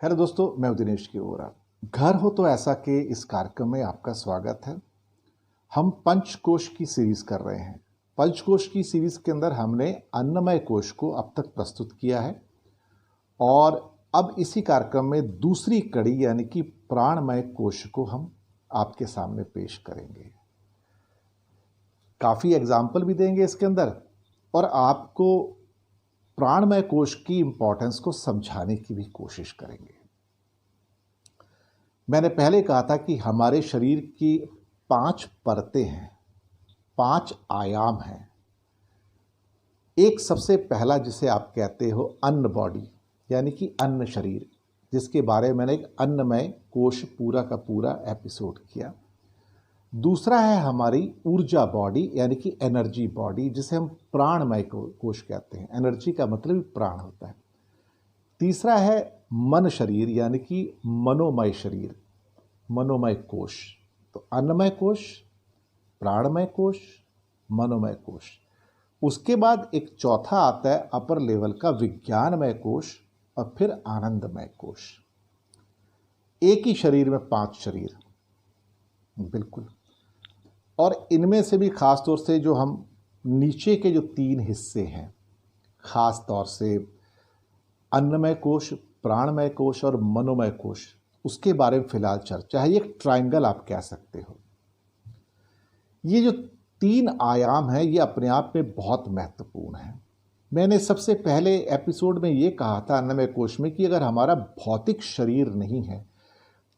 Hello दोस्तों, मैं हूं दिनेश की ओर। घर हो तो ऐसा के इस कार्यक्रम में आपका स्वागत है। हम पंचकोश की सीरीज कर रहे हैं। पंचकोश की सीरीज के अंदर हमने अन्नमय कोश को अब तक प्रस्तुत किया है और अब इसी कार्यक्रम में दूसरी कड़ी यानी कि प्राणमय कोश को हम आपके सामने पेश करेंगे। काफ़ी एग्जाम्पल भी देंगे इसके अंदर और आपको प्राणमय कोश की इंपॉर्टेंस को समझाने की भी कोशिश करेंगे। मैंने पहले कहा था कि हमारे शरीर की 5 परतें हैं, 5 आयाम हैं। एक सबसे पहला जिसे आप कहते हो अन्न बॉडी यानी कि अन्न शरीर, जिसके बारे में मैंने एक अन्नमय कोश पूरा का पूरा एपिसोड किया। दूसरा है हमारी ऊर्जा बॉडी यानी कि एनर्जी बॉडी, जिसे हम प्राणमय कोश कहते हैं। एनर्जी का मतलब प्राण होता है। तीसरा है मन शरीर यानी कि मनोमय शरीर, मनोमय कोश। तो अन्नमय कोश, प्राणमय कोश, मनोमय कोश। उसके बाद एक चौथा आता है अपर लेवल का विज्ञानमय कोश और फिर आनंदमय कोश। एक ही शरीर में 5 शरीर, बिल्कुल। और इनमें से भी खास तौर से जो हम नीचे के जो 3 हिस्से हैं, खास तौर से अन्नमय कोश, प्राणमय कोश और मनोमय कोश, उसके बारे में फिलहाल चर्चा है। ये एक ट्रायंगल आप कह सकते हो। ये जो 3 आयाम हैं ये अपने आप में बहुत महत्वपूर्ण है। मैंने सबसे पहले एपिसोड में ये कहा था अन्नमय कोश में कि अगर हमारा भौतिक शरीर नहीं है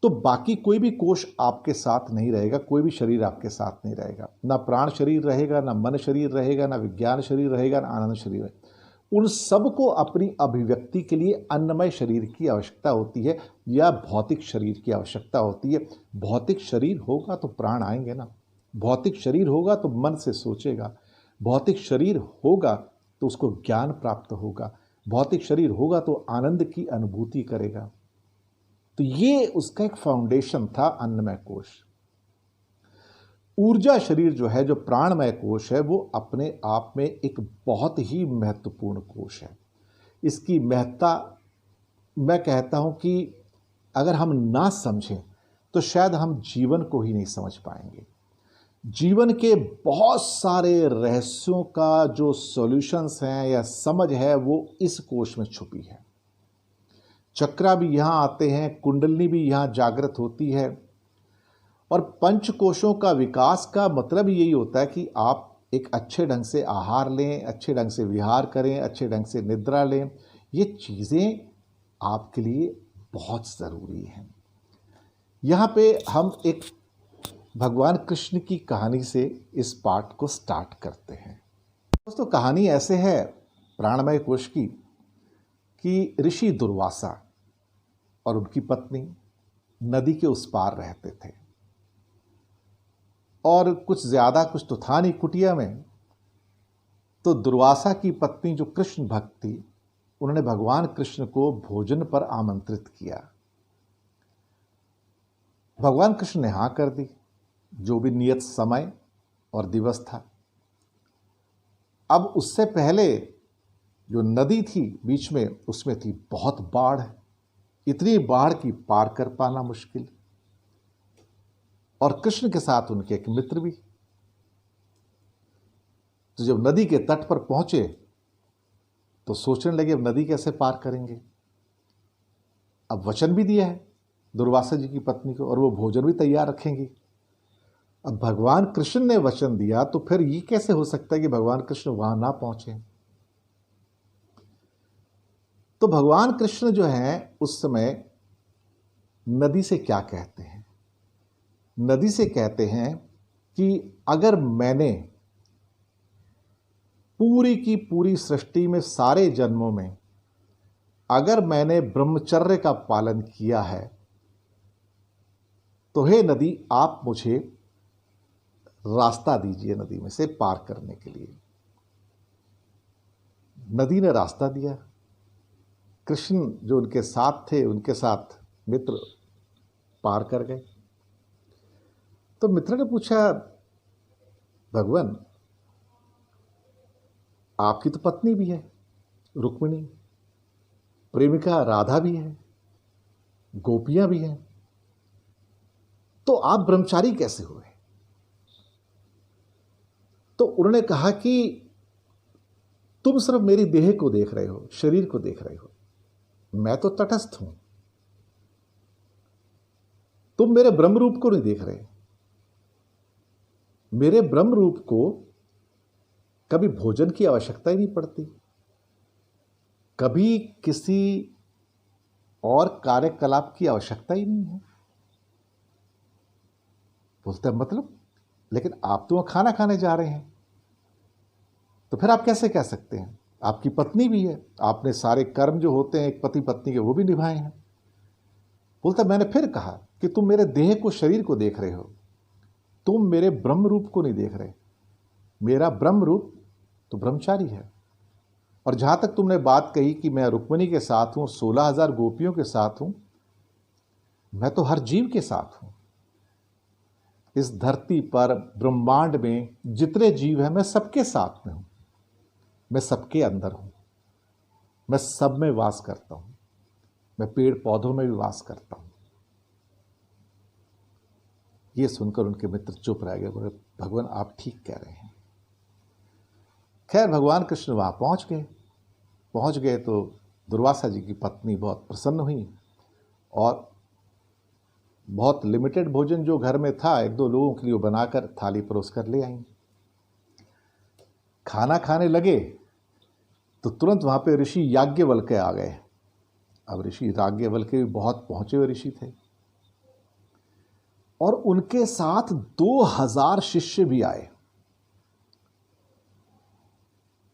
तो बाकी कोई भी कोश आपके साथ नहीं रहेगा, कोई भी शरीर आपके साथ नहीं रहेगा। ना प्राण शरीर रहेगा, ना मन शरीर रहेगा, ना विज्ञान शरीर रहेगा, ना आनंद शरीर रहेगा। उन सबको अपनी अभिव्यक्ति के लिए अन्नमय शरीर की आवश्यकता होती है या भौतिक शरीर की आवश्यकता होती है। भौतिक शरीर होगा तो प्राण आएंगे ना, भौतिक शरीर होगा तो मन से सोचेगा, भौतिक शरीर होगा तो उसको ज्ञान प्राप्त होगा, भौतिक शरीर होगा तो आनंद की अनुभूति करेगा। तो ये उसका एक फाउंडेशन था अन्नमय कोश। ऊर्जा शरीर जो है, जो प्राणमय कोश है, वो अपने आप में एक बहुत ही महत्वपूर्ण कोश है। इसकी महत्ता मैं कहता हूं कि अगर हम ना समझें तो शायद हम जीवन को ही नहीं समझ पाएंगे। जीवन के बहुत सारे रहस्यों का जो सॉल्यूशंस हैं या समझ है वो इस कोश में छुपी है। चक्रा भी यहाँ आते हैं, कुंडलनी भी यहाँ जागृत होती है। और पंचकोशों का विकास का मतलब यही होता है कि आप एक अच्छे ढंग से आहार लें, अच्छे ढंग से विहार करें, अच्छे ढंग से निद्रा लें। ये चीज़ें आपके लिए बहुत ज़रूरी हैं। यहाँ पे हम एक भगवान कृष्ण की कहानी से इस पाठ को स्टार्ट करते हैं। दोस्तों, कहानी ऐसे है प्राणमय कोश की कि ऋषि दुर्वासा और उनकी पत्नी नदी के उस पार रहते थे और कुछ ज़्यादा कुछ तो था नहीं कुटिया में। तो दुर्वासा की पत्नी जो कृष्ण भक्त थी, उन्होंने भगवान कृष्ण को भोजन पर आमंत्रित किया। भगवान कृष्ण ने हाँ कर दी, जो भी नियत समय और दिवस था। अब उससे पहले जो नदी थी बीच में, उसमें थी बहुत बाढ़, इतनी बाढ़ की पार कर पाना मुश्किल। और कृष्ण के साथ उनके एक मित्र भी। तो जब नदी के तट पर पहुंचे तो सोचने लगे अब नदी कैसे पार करेंगे। अब वचन भी दिया है दुर्वासा जी की पत्नी को और वो भोजन भी तैयार रखेंगी। अब भगवान कृष्ण ने वचन दिया तो फिर ये कैसे हो सकता है कि भगवान कृष्ण वहां ना पहुंचे। तो भगवान कृष्ण जो हैं उस समय नदी से क्या कहते हैं? नदी से कहते हैं कि अगर मैंने पूरी की पूरी सृष्टि में सारे जन्मों में अगर मैंने ब्रह्मचर्य का पालन किया है तो हे नदी, आप मुझे रास्ता दीजिए नदी में से पार करने के लिए। नदी ने रास्ता दिया। कृष्ण जो उनके साथ थे, उनके साथ मित्र पार कर गए। तो मित्र ने पूछा, भगवान आपकी तो पत्नी भी है रुक्मिणी, प्रेमिका राधा भी है, गोपियां भी हैं, तो आप ब्रह्मचारी कैसे हुए? तो उन्होंने कहा कि तुम सिर्फ मेरी देह को देख रहे हो, शरीर को देख रहे हो, मैं तो तटस्थ हूं। तुम मेरे ब्रह्म रूप को नहीं देख रहे। मेरे ब्रह्म रूप को कभी भोजन की आवश्यकता ही नहीं पड़ती, कभी किसी और कार्यकलाप की आवश्यकता ही नहीं है। बोलते मतलब, लेकिन आप तो खाना खाने जा रहे हैं, तो फिर आप कैसे कह सकते हैं? आपकी पत्नी भी है, आपने सारे कर्म जो होते हैं एक पति पत्नी के वो भी निभाए हैं। बोलता मैंने फिर कहा कि तुम मेरे देह को, शरीर को देख रहे हो, तुम मेरे ब्रह्म रूप को नहीं देख रहे। मेरा ब्रह्म रूप तो ब्रह्मचारी है। और जहां तक तुमने बात कही कि मैं रुक्मिणी के साथ हूं, 16,000 गोपियों के साथ हूं, मैं तो हर जीव के साथ हूं। इस धरती पर ब्रह्मांड में जितने जीव हैं मैं सबके साथ में हूं, मैं सबके अंदर हूं, मैं सब में वास करता हूं, मैं पेड़ पौधों में भी वास करता हूं। ये सुनकर उनके मित्र चुप रह गए, बोले भगवान आप ठीक कह रहे हैं। खैर भगवान कृष्ण वहां पहुंच गए तो दुर्वासा जी की पत्नी बहुत प्रसन्न हुई और बहुत लिमिटेड भोजन जो घर में था, 1-2 लोगों के लिए बनाकर थाली परोस कर ले आई। खाना खाने लगे तो तुरंत वहां पे ऋषि याज्ञवल्क्य आ गए। अब ऋषि याज्ञवल्क्य भी बहुत पहुंचे हुए ऋषि थे और उनके साथ 2000 शिष्य भी आए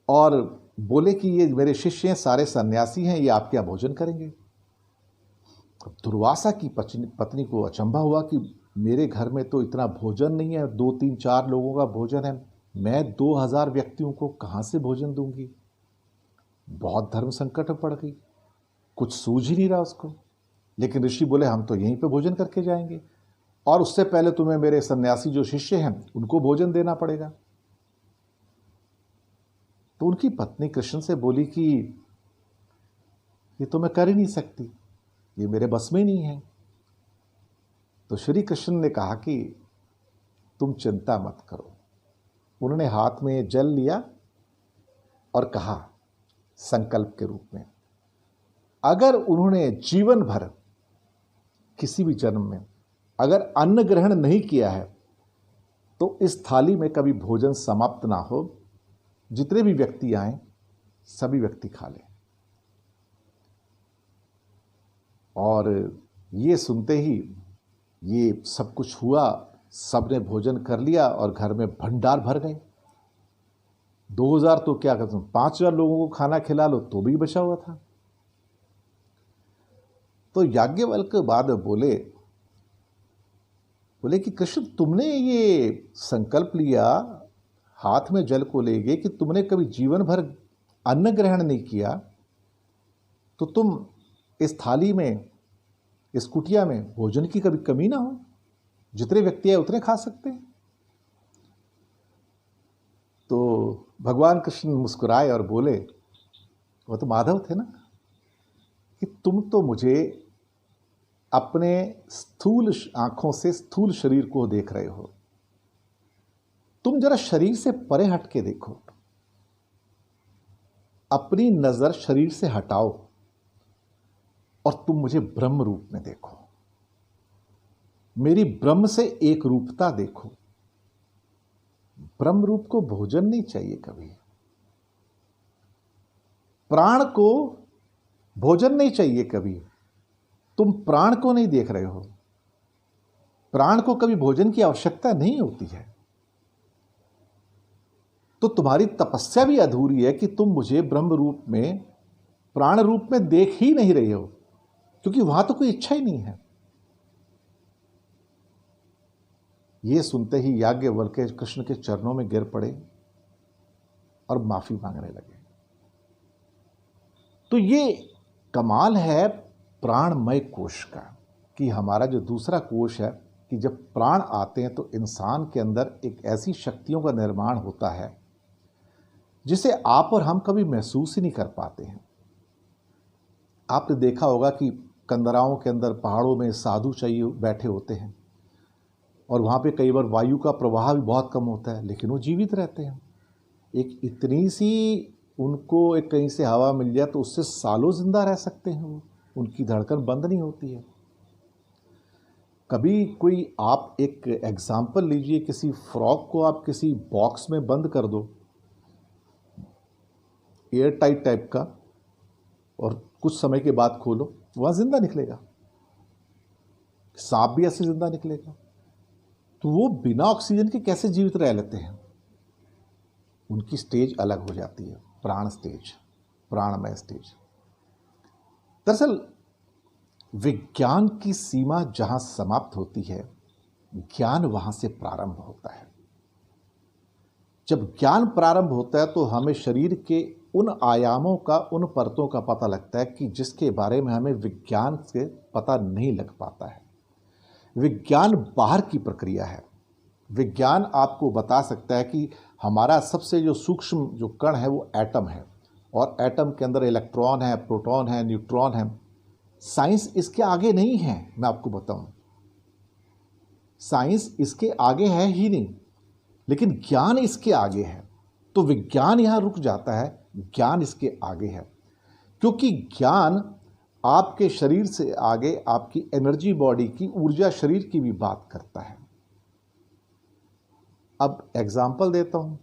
और बोले कि ये मेरे शिष्य हैं, सारे सन्यासी हैं, ये आप क्या भोजन करेंगे? दुर्वासा की पत्नी को अचंभा हुआ कि मेरे घर में तो इतना भोजन नहीं है, 2-3-4 लोगों का भोजन है, मैं 2000 व्यक्तियों को कहां से भोजन दूंगी? बहुत धर्म संकट में पड़ गई, कुछ सूझ ही नहीं रहा उसको। लेकिन ऋषि बोले हम तो यहीं पे भोजन करके जाएंगे और उससे पहले तुम्हें मेरे सन्यासी जो शिष्य हैं उनको भोजन देना पड़ेगा। तो उनकी पत्नी कृष्ण से बोली कि ये तो मैं कर ही नहीं सकती, ये मेरे बस में नहीं है। तो श्री कृष्ण ने कहा कि तुम चिंता मत करो। उन्होंने हाथ में जल लिया और कहा संकल्प के रूप में, अगर उन्होंने जीवन भर किसी भी जन्म में अगर अन्न ग्रहण नहीं किया है तो इस थाली में कभी भोजन समाप्त ना हो, जितने भी व्यक्ति आए सभी व्यक्ति खा लें। और ये सुनते ही ये सब कुछ हुआ, सबने भोजन कर लिया और घर में भंडार भर गए। 2000 तो क्या कहते हैं, 5000 लोगों को खाना खिला लो तो भी बचा हुआ था। तो याज्ञवल्क्य बाद बोले कि कृष्ण तुमने ये संकल्प लिया, हाथ में जल को ले गए कि तुमने कभी जीवन भर अन्न ग्रहण नहीं किया, तो तुम इस थाली में, इस कुटिया में भोजन की कभी कमी ना हो, जितने व्यक्ति है उतने खा सकते हैं। तो भगवान कृष्ण मुस्कुराए और बोले, वो तो माधव थे ना, कि तुम तो मुझे अपने स्थूल आंखों से स्थूल शरीर को देख रहे हो, तुम जरा शरीर से परे हट के देखो, अपनी नजर शरीर से हटाओ और तुम मुझे ब्रह्म रूप में देखो, मेरी ब्रह्म से एक रूपता देखो। ब्रह्म रूप को भोजन नहीं चाहिए कभी, प्राण को भोजन नहीं चाहिए कभी। तुम प्राण को नहीं देख रहे हो, प्राण को कभी भोजन की आवश्यकता नहीं होती है। तो तुम्हारी तपस्या भी अधूरी है कि तुम मुझे ब्रह्म रूप में, प्राण रूप में देख ही नहीं रहे हो, क्योंकि वहां तो कोई इच्छा ही नहीं है। यह सुनते ही याज्ञवल्क्य कृष्ण के चरणों में गिर पड़े और माफी मांगने लगे। तो ये कमाल है प्राणमय कोश का, कि हमारा जो दूसरा कोश है, कि जब प्राण आते हैं तो इंसान के अंदर एक ऐसी शक्तियों का निर्माण होता है जिसे आप और हम कभी महसूस ही नहीं कर पाते हैं। आपने देखा होगा कि कंदराओं के अंदर पहाड़ों में साधु चाहिए बैठे होते हैं और वहाँ पे कई बार वायु का प्रवाह भी बहुत कम होता है, लेकिन वो जीवित रहते हैं। एक इतनी सी उनको एक कहीं से हवा मिल जाए तो उससे सालों जिंदा रह सकते हैं वो, उनकी धड़कन बंद नहीं होती है। कभी कोई आप एक एग्जाम्पल लीजिए, किसी फ्रॉग को आप किसी बॉक्स में बंद कर दो एयर टाइट टाइप का, और कुछ समय के बाद खोलो, वह जिंदा निकलेगा। सांप भी ऐसे जिंदा निकलेगा। तो वो बिना ऑक्सीजन के कैसे जीवित रह लेते हैं? उनकी स्टेज अलग हो जाती है, प्राण स्टेज, प्राणमय स्टेज। दरअसल विज्ञान की सीमा जहां समाप्त होती है, ज्ञान वहां से प्रारंभ होता है। जब ज्ञान प्रारंभ होता है तो हमें शरीर के उन आयामों का, उन परतों का पता लगता है कि जिसके बारे में हमें विज्ञान से पता नहीं लग पाता है। विज्ञान बाहर की प्रक्रिया है। विज्ञान आपको बता सकता है कि हमारा सबसे जो सूक्ष्म जो कण है वो एटम है, और एटम के अंदर इलेक्ट्रॉन है, प्रोटॉन है, न्यूट्रॉन है। साइंस इसके आगे नहीं है, मैं आपको बताऊं। साइंस इसके आगे है ही नहीं, लेकिन ज्ञान इसके आगे है। तो विज्ञान यहां रुक जाता है, ज्ञान इसके आगे है, क्योंकि ज्ञान आपके शरीर से आगे आपकी एनर्जी बॉडी की, ऊर्जा शरीर की भी बात करता है। अब एग्जाम्पल देता हूं।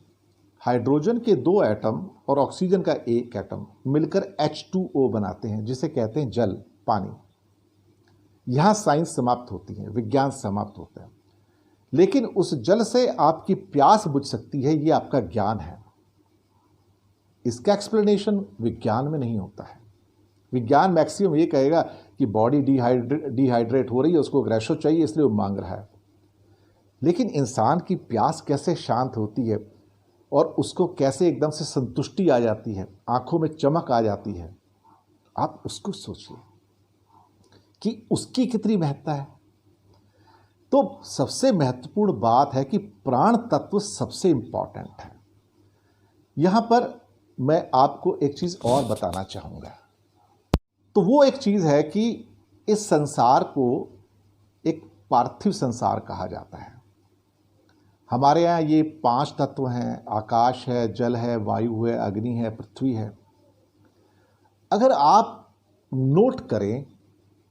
हाइड्रोजन के 2 एटम और ऑक्सीजन का 1 एटम मिलकर H2O बनाते हैं, जिसे कहते हैं जल, पानी। यहां साइंस समाप्त होती है, विज्ञान समाप्त होता है। लेकिन उस जल से आपकी प्यास बुझ सकती है, यह आपका ज्ञान है। इसका एक्सप्लेनेशन विज्ञान में नहीं होता है। विज्ञान मैक्सिमम ये कहेगा कि बॉडी डिहाइड्रेट हो रही है, उसको ग्रेशो चाहिए इसलिए वो मांग रहा है। लेकिन इंसान की प्यास कैसे शांत होती है और उसको कैसे एकदम से संतुष्टि आ जाती है, आंखों में चमक आ जाती है, आप उसको सोचिए कि उसकी कितनी महत्ता है। तो सबसे महत्वपूर्ण बात है कि प्राण तत्व सबसे इंपॉर्टेंट है। यहां पर मैं आपको एक चीज और बताना चाहूंगा। तो वो एक चीज है कि इस संसार को एक पार्थिव संसार कहा जाता है। हमारे यहाँ ये 5 तत्व हैं, आकाश है, जल है, वायु है, अग्नि है, पृथ्वी है। अगर आप नोट करें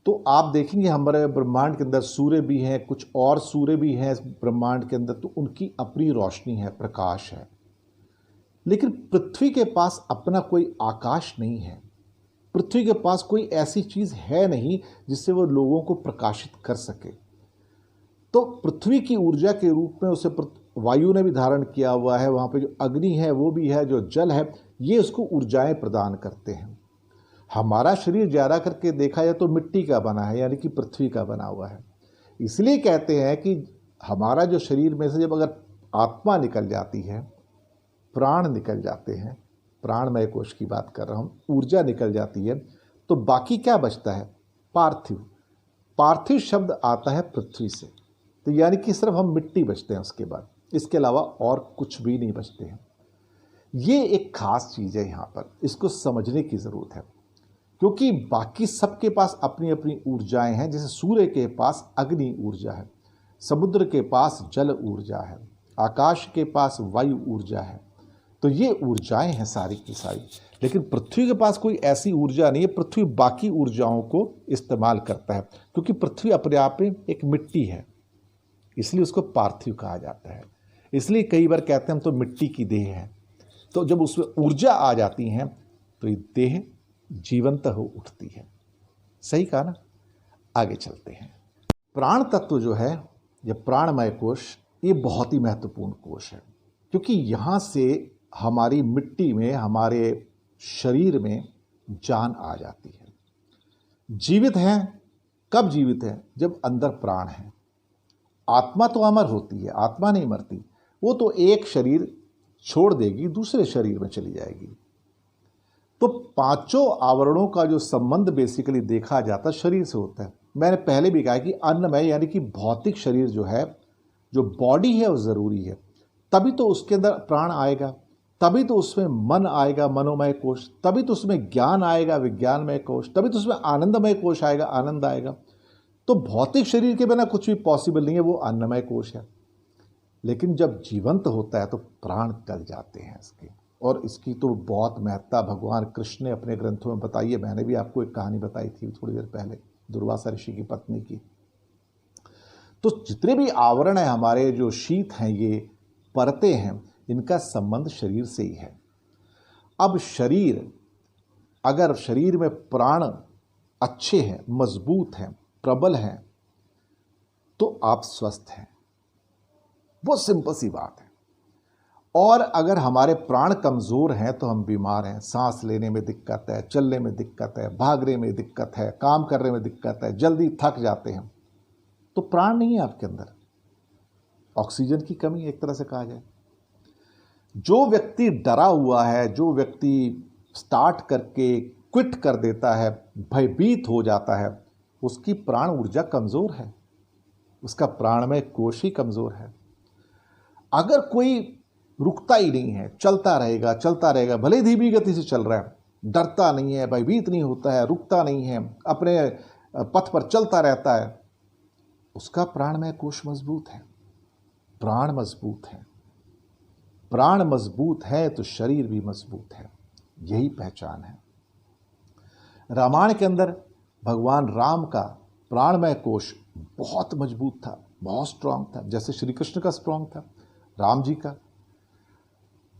तो आप देखेंगे हमारे ब्रह्मांड के अंदर सूर्य भी हैं, कुछ और सूर्य भी हैं इस ब्रह्मांड के अंदर, तो उनकी अपनी रोशनी है, प्रकाश है। लेकिन पृथ्वी के पास अपना कोई आकाश नहीं है। पृथ्वी के पास कोई ऐसी चीज है नहीं जिससे वो लोगों को प्रकाशित कर सके। तो पृथ्वी की ऊर्जा के रूप में उसे वायु ने भी धारण किया हुआ है। वहां पे जो अग्नि है वो भी है, जो जल है, ये उसको ऊर्जाएं प्रदान करते हैं। हमारा शरीर ज्यादा करके देखा जाए तो मिट्टी का बना है, यानी कि पृथ्वी का बना हुआ है। इसलिए कहते हैं कि हमारा जो शरीर में से जब अगर आत्मा निकल जाती है, प्राण निकल जाते हैं, प्राणमय कोश की बात कर रहा हूं, ऊर्जा निकल जाती है, तो बाकी क्या बचता है? पार्थिव। पार्थिव शब्द आता है पृथ्वी से, तो यानी कि सिर्फ हम मिट्टी बचते हैं उसके बाद, इसके अलावा और कुछ भी नहीं बचते हैं। ये एक खास चीज है, यहां पर इसको समझने की जरूरत है, क्योंकि बाकी सबके पास अपनी अपनी ऊर्जाएं हैं। जैसे सूर्य के पास अग्नि ऊर्जा है, समुद्र के पास जल ऊर्जा है, आकाश के पास वायु ऊर्जा है। तो ये ऊर्जाएं हैं सारी की सारी। लेकिन पृथ्वी के पास कोई ऐसी ऊर्जा नहीं है। पृथ्वी बाकी ऊर्जाओं को इस्तेमाल करता है, क्योंकि पृथ्वी अपने आप में एक मिट्टी है, इसलिए उसको पार्थिव कहा जाता है। इसलिए कई बार कहते हैं हम तो मिट्टी की देह है। तो जब उसमें ऊर्जा आ जाती है तो ये देह जीवंत हो उठती है। सही कहा ना? आगे चलते हैं। प्राण तत्व जो है, यह प्राणमय कोश, ये बहुत ही महत्वपूर्ण कोश है, क्योंकि यहाँ से हमारी मिट्टी में, हमारे शरीर में जान आ जाती है। जीवित हैं कब जीवित है? जब अंदर प्राण है। आत्मा तो अमर होती है, आत्मा नहीं मरती। वो तो एक शरीर छोड़ देगी, दूसरे शरीर में चली जाएगी। तो 5 आवरणों का जो संबंध बेसिकली देखा जाता शरीर से होता है। मैंने पहले भी कहा कि अन्नमय यानी कि भौतिक शरीर जो है, जो बॉडी है, वो जरूरी है, तभी तो उसके अंदर प्राण आएगा। तभी तो उसमें मन आएगा, मनोमय कोश, तभी तो उसमें ज्ञान आएगा, विज्ञानमय कोश, तभी तो उसमें आनंदमय कोश आएगा, आनंद आएगा। तो भौतिक शरीर के बिना कुछ भी पॉसिबल नहीं है, वो अन्नमय कोश है। लेकिन जब जीवंत होता है तो प्राण टल जाते हैं इसके, और इसकी तो बहुत महत्ता भगवान कृष्ण ने अपने ग्रंथों में बताई है। मैंने भी आपको एक कहानी बताई थी थोड़ी देर पहले, दुर्वासा ऋषि की पत्नी की। तो जितने भी आवरण है हमारे, जो शीत हैं, ये परतें हैं, इनका संबंध शरीर से ही है। अब शरीर, अगर शरीर में प्राण अच्छे हैं, मजबूत हैं, प्रबल हैं, तो आप स्वस्थ हैं। वो सिंपल सी बात है। और अगर हमारे प्राण कमज़ोर हैं तो हम बीमार हैं, सांस लेने में दिक्कत है, चलने में दिक्कत है, भागने में दिक्कत है, काम करने में दिक्कत है, जल्दी थक जाते हैं। तो प्राण नहीं है आपके अंदर, ऑक्सीजन की कमी एक तरह से कहा जाए। जो व्यक्ति डरा हुआ है, जो व्यक्ति स्टार्ट करके क्विट कर देता है, भयभीत हो जाता है, उसकी प्राण ऊर्जा कमज़ोर है, उसका प्राणमय कोश ही कमज़ोर है। अगर कोई रुकता ही नहीं है, चलता रहेगा, भले धीमी गति से चल रहा है, डरता नहीं है, भयभीत नहीं होता है, रुकता नहीं है, अपने पथ पर चलता रहता है, उसका प्राणमय कोश मजबूत है। प्राण मजबूत है, प्राण मजबूत है तो शरीर भी मजबूत है। यही पहचान है। रामायण के अंदर भगवान राम का प्राणमय कोश बहुत मजबूत था, बहुत स्ट्रांग था, जैसे श्री कृष्ण का स्ट्रांग था, राम जी का।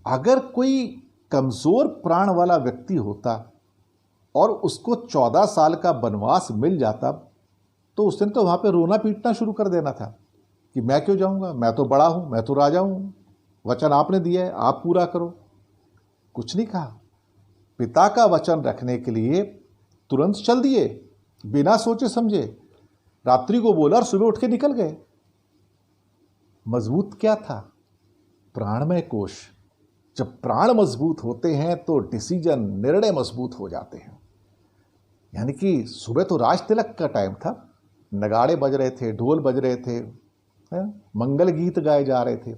अगर कोई कमजोर प्राण वाला व्यक्ति होता और उसको 14 साल का वनवास मिल जाता, तो उसने तो वहां पे रोना पीटना शुरू कर देना था कि मैं क्यों जाऊंगा, मैं तो बड़ा हूं, मैं तो राजा हूं, वचन आपने दिया है, आप पूरा करो। कुछ नहीं कहा, पिता का वचन रखने के लिए तुरंत चल दिए, बिना सोचे समझे। रात्रि को बोला और सुबह उठ के निकल गए। मजबूत क्या था? प्राणमय कोश। जब प्राण मजबूत होते हैं तो डिसीजन, निर्णय मजबूत हो जाते हैं। यानी कि सुबह तो राज तिलक का टाइम था, नगाड़े बज रहे थे, ढोल बज रहे थे, मंगल गीत गाए जा रहे थे।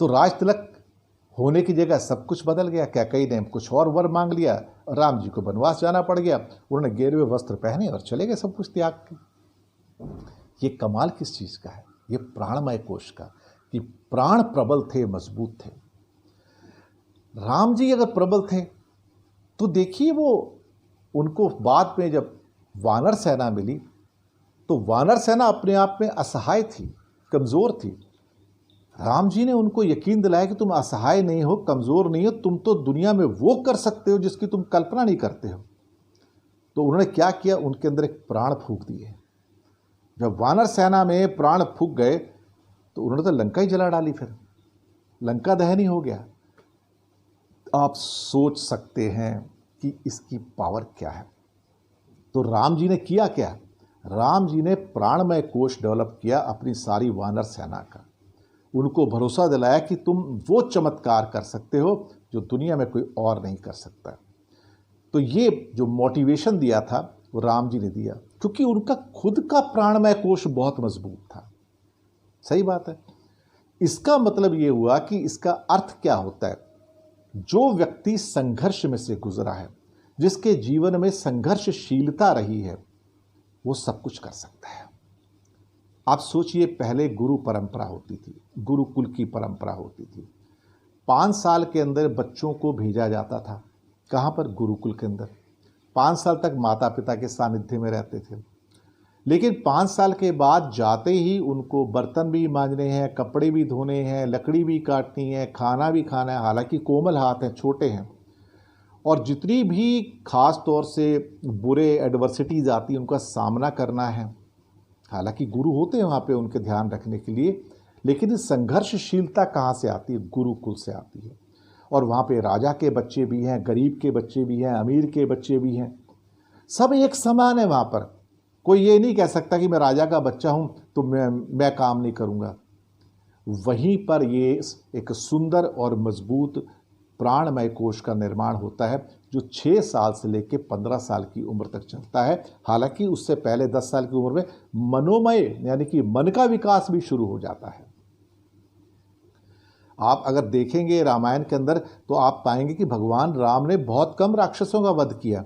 तो राज तिलक होने की जगह सब कुछ बदल गया। कैकेयी ने कुछ और वर मांग लिया, राम जी को वनवास जाना पड़ गया। उन्होंने गेरुए वस्त्र पहने और चले गए सब कुछ त्याग के। ये कमाल किस चीज़ का है? ये प्राणमय कोश का, कि प्राण प्रबल थे, मजबूत थे। राम जी अगर प्रबल थे तो देखिए, वो उनको बाद में जब वानर सेना मिली तो वानर सेना अपने आप में असहाय थी, कमज़ोर थी। राम जी ने उनको यकीन दिलाया कि तुम असहाय नहीं हो, कमज़ोर नहीं हो, तुम तो दुनिया में वो कर सकते हो जिसकी तुम कल्पना नहीं करते हो। तो उन्होंने क्या किया? उनके अंदर एक प्राण फूंक दिए। जब वानर सेना में प्राण फूंक गए तो उन्होंने तो लंका ही जला डाली, फिर लंका दहन ही हो गया। आप सोच सकते हैं कि इसकी पावर क्या है। तो राम जी ने किया क्या? राम जी ने प्राणमय कोश डेवलप किया अपनी सारी वानर सेना का। उनको भरोसा दिलाया कि तुम वो चमत्कार कर सकते हो जो दुनिया में कोई और नहीं कर सकता। तो ये जो मोटिवेशन दिया था वो राम जी ने दिया, क्योंकि उनका खुद का प्राणमय कोश बहुत मजबूत था। सही बात है। इसका मतलब ये हुआ कि इसका अर्थ क्या होता है? जो व्यक्ति संघर्ष में से गुजरा है, जिसके जीवन में संघर्षशीलता रही है, वो सब कुछ कर सकता है। आप सोचिए, पहले गुरु परंपरा होती थी, गुरुकुल की परंपरा होती थी। 5 साल के अंदर बच्चों को भेजा जाता था। कहाँ पर? गुरुकुल के अंदर। 5 साल तक माता पिता के सानिध्य में रहते थे। लेकिन 5 साल के बाद जाते ही उनको बर्तन भी मांजने हैं, कपड़े भी धोने हैं, लकड़ी भी काटनी है, खाना भी खाना है। हालांकि कोमल हाथ हैं, छोटे हैं, और जितनी भी खास तौर से बुरे एडवर्सिटीज़ आती हैं उनका सामना करना है। हालांकि गुरु होते हैं वहाँ पे उनके ध्यान रखने के लिए, लेकिन संघर्षशीलता कहाँ से आती है? गुरुकुल से आती है। और वहाँ पे राजा के बच्चे भी हैं, गरीब के बच्चे भी हैं, अमीर के बच्चे भी हैं, सब एक समान है वहाँ पर। कोई ये नहीं कह सकता कि मैं राजा का बच्चा हूँ तो मैं काम नहीं करूँगा। वहीं पर ये एक सुंदर और मजबूत प्राणमय कोश का निर्माण होता है, जो 6 साल से लेकर 15 साल की उम्र तक चलता है। हालांकि उससे पहले 10 साल की उम्र में मनोमय यानी कि मन का विकास भी शुरू हो जाता है। आप अगर देखेंगे रामायण के अंदर तो आप पाएंगे कि भगवान राम ने बहुत कम राक्षसों का वध किया,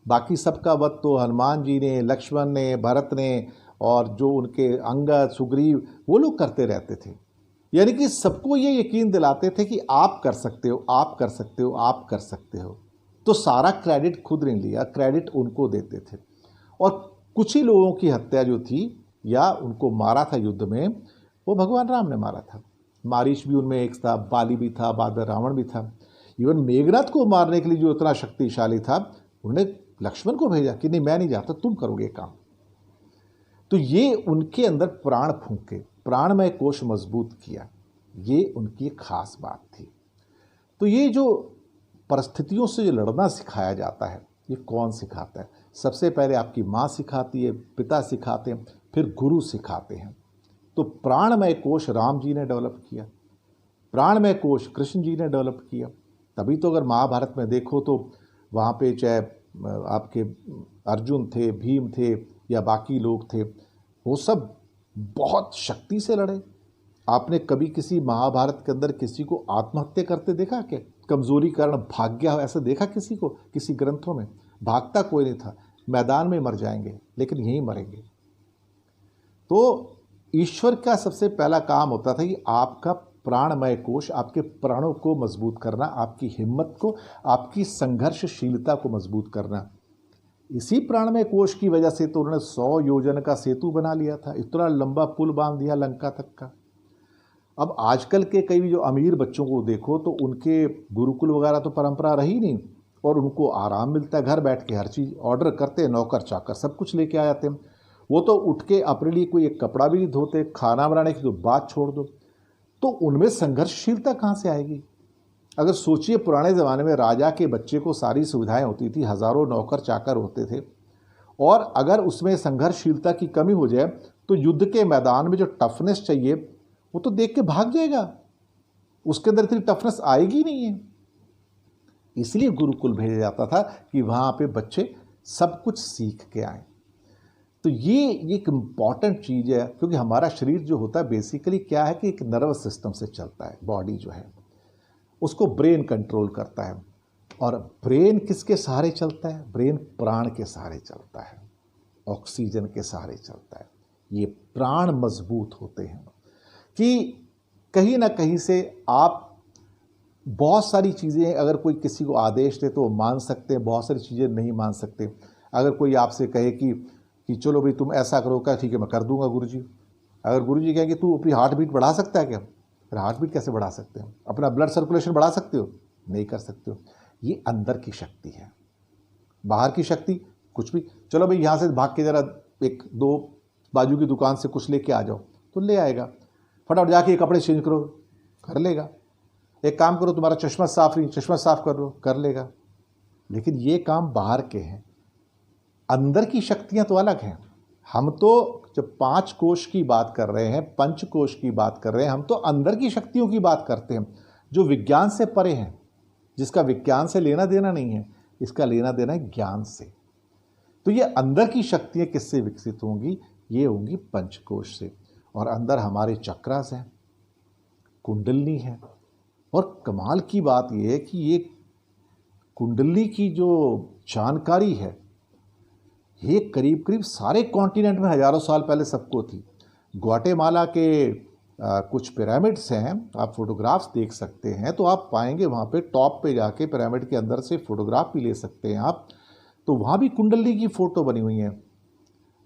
बाकी सबका वध तो हनुमान जी ने, लक्ष्मण ने, भरत ने और जो उनके अंगद, सुग्रीव, वो लोग करते रहते थे। यानी कि सबको ये यकीन दिलाते थे कि आप कर सकते हो, आप कर सकते हो, आप कर सकते हो। तो सारा क्रेडिट खुद नहीं लिया, क्रेडिट उनको देते थे। और कुछ ही लोगों की हत्या जो थी या उनको मारा था युद्ध में, वो भगवान राम ने मारा था। मारीच भी उनमें एक था, बाली भी था, बाद में रावण भी था। इवन मेघनाथ को मारने के लिए जो इतना शक्तिशाली था, उन्होंने लक्ष्मण को भेजा कि नहीं मैं नहीं जाता, तुम करोगे काम। तो ये उनके अंदर प्राण फूंके, प्राणमय कोश मजबूत किया, ये उनकी खास बात थी। तो ये जो परिस्थितियों से जो लड़ना सिखाया जाता है, ये कौन सिखाता है? सबसे पहले आपकी माँ सिखाती है, पिता सिखाते हैं, फिर गुरु सिखाते हैं। तो प्राणमय कोश राम जी ने डेवलप किया, प्राणमय कोश कृष्ण जी ने डेवलप किया। तभी तो अगर महाभारत में देखो तो वहाँ पे चाहे आपके अर्जुन थे, भीम थे या बाकी लोग थे, वो सब बहुत शक्ति से लड़े। आपने कभी किसी महाभारत के अंदर किसी को आत्महत्या करते देखा क्या? कमजोरी कारण भाग गया ऐसा देखा किसी को? किसी ग्रंथों में भागता कोई नहीं था, मैदान में मर जाएंगे लेकिन यहीं मरेंगे। तो ईश्वर का सबसे पहला काम होता था कि आपका प्राणमय कोश, आपके प्राणों को मजबूत करना, आपकी हिम्मत को, आपकी संघर्षशीलता को मजबूत करना। इसी प्राणमय कोश की वजह से तो उन्होंने 100 योजन का सेतु बना लिया था, इतना लंबा पुल बांध दिया लंका तक का। अब आजकल के कई जो अमीर बच्चों को देखो तो उनके गुरुकुल वगैरह तो परंपरा रही नहीं, और उनको आराम मिलता है, घर बैठ के हर चीज़ ऑर्डर करते, नौकर चाकर सब कुछ लेके आ जाते हैं। वो तो उठ के अपने लिए कोई एक कपड़ा भी नहीं धोते, खाना बनाने की तो बात छोड़ दो। तो उनमें संघर्षशीलता कहाँ से आएगी? अगर सोचिए पुराने ज़माने में राजा के बच्चे को सारी सुविधाएं होती थी, हज़ारों नौकर चाकर होते थे, और अगर उसमें संघर्षशीलता की कमी हो जाए तो युद्ध के मैदान में जो टफनेस चाहिए वो तो देख के भाग जाएगा, उसके अंदर इतनी टफनेस आएगी नहीं है। इसलिए गुरुकुल भेजा जाता था कि वहाँ पे बच्चे सब कुछ सीख के आए। तो ये एक इम्पॉर्टेंट चीज़ है, क्योंकि हमारा शरीर जो होता है बेसिकली क्या है कि एक नर्वस सिस्टम से चलता है। बॉडी जो है उसको ब्रेन कंट्रोल करता है, और ब्रेन किसके सहारे चलता है? ब्रेन प्राण के सहारे चलता है, ऑक्सीजन के सहारे चलता है। ये प्राण मजबूत होते हैं कि कहीं ना कहीं से आप बहुत सारी चीज़ें, अगर कोई किसी को आदेश दे तो वो मान सकते हैं, बहुत सारी चीज़ें नहीं मान सकते। अगर कोई आपसे कहे कि चलो भाई तुम ऐसा करो, क्या ठीक है मैं कर दूंगा गुरुजी। अगर गुरुजी कहेंगे तू अपनी हार्ट बीट बढ़ा सकता है क्या? फिर हार्ट बीट कैसे बढ़ा सकते हो? अपना ब्लड सर्कुलेशन बढ़ा सकते हो? नहीं कर सकते हो। ये अंदर की शक्ति है, बाहर की शक्ति कुछ भी। चलो भाई यहाँ से भाग के ज़रा एक दो बाजू की दुकान से कुछ लेके आ जाओ, तो ले आएगा। फटाफट जाके ये कपड़े चेंज करो, कर लेगा। एक काम करो, तुम्हारा चश्मा साफ नहीं, चश्मा साफ कर लो, कर लेगा। लेकिन ये काम बाहर के हैं, अंदर की शक्तियां तो अलग हैं। हम तो जब 5 कोश की बात कर रहे हैं, पंच कोश की बात कर रहे हैं, हम तो अंदर की शक्तियों की बात करते हैं जो विज्ञान से परे हैं, जिसका विज्ञान से लेना देना नहीं है, इसका लेना देना है ज्ञान से। तो ये अंदर की शक्तियां किससे विकसित होंगी? ये होंगी पंचकोश से। और अंदर हमारे चक्रास हैं, कुंडलनी है। और कमाल की बात यह है कि ये कुंडली की जो जानकारी है, ये करीब करीब सारे कॉन्टिनेंट में हजारों साल पहले सबको थी। ग्वाटेमाला के कुछ पिरामिड्स हैं, आप फोटोग्राफ्स देख सकते हैं, तो आप पाएंगे वहाँ पे टॉप पे जाके पिरामिड के अंदर से फोटोग्राफ भी ले सकते हैं आप, तो वहाँ भी कुंडली की फ़ोटो बनी हुई है।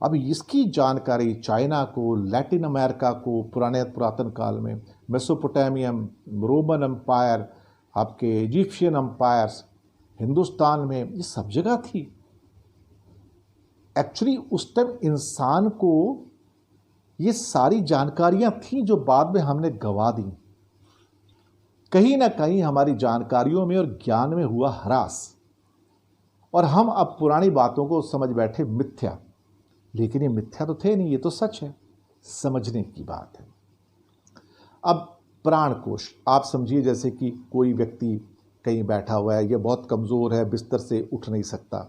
अब इसकी जानकारी चाइना को, लैटिन अमेरिका को, पुरातन काल में मेसोपोटामियम, रोमन एम्पायर, आपके इजिप्शियन एम्पायर्स, हिंदुस्तान में, ये सब जगह थी। एक्चुअली उस टाइम इंसान को ये सारी जानकारियां थीं जो बाद में हमने गंवा दी। कहीं ना कहीं हमारी जानकारियों में और ज्ञान में हुआ ह्रास, और हम अब पुरानी बातों को समझ बैठे मिथ्या। लेकिन ये मिथ्या तो थे नहीं, ये तो सच है। समझने की बात है। अब प्राण कोश आप समझिए, जैसे कि कोई व्यक्ति कहीं बैठा हुआ है, ये बहुत कमज़ोर है, बिस्तर से उठ नहीं सकता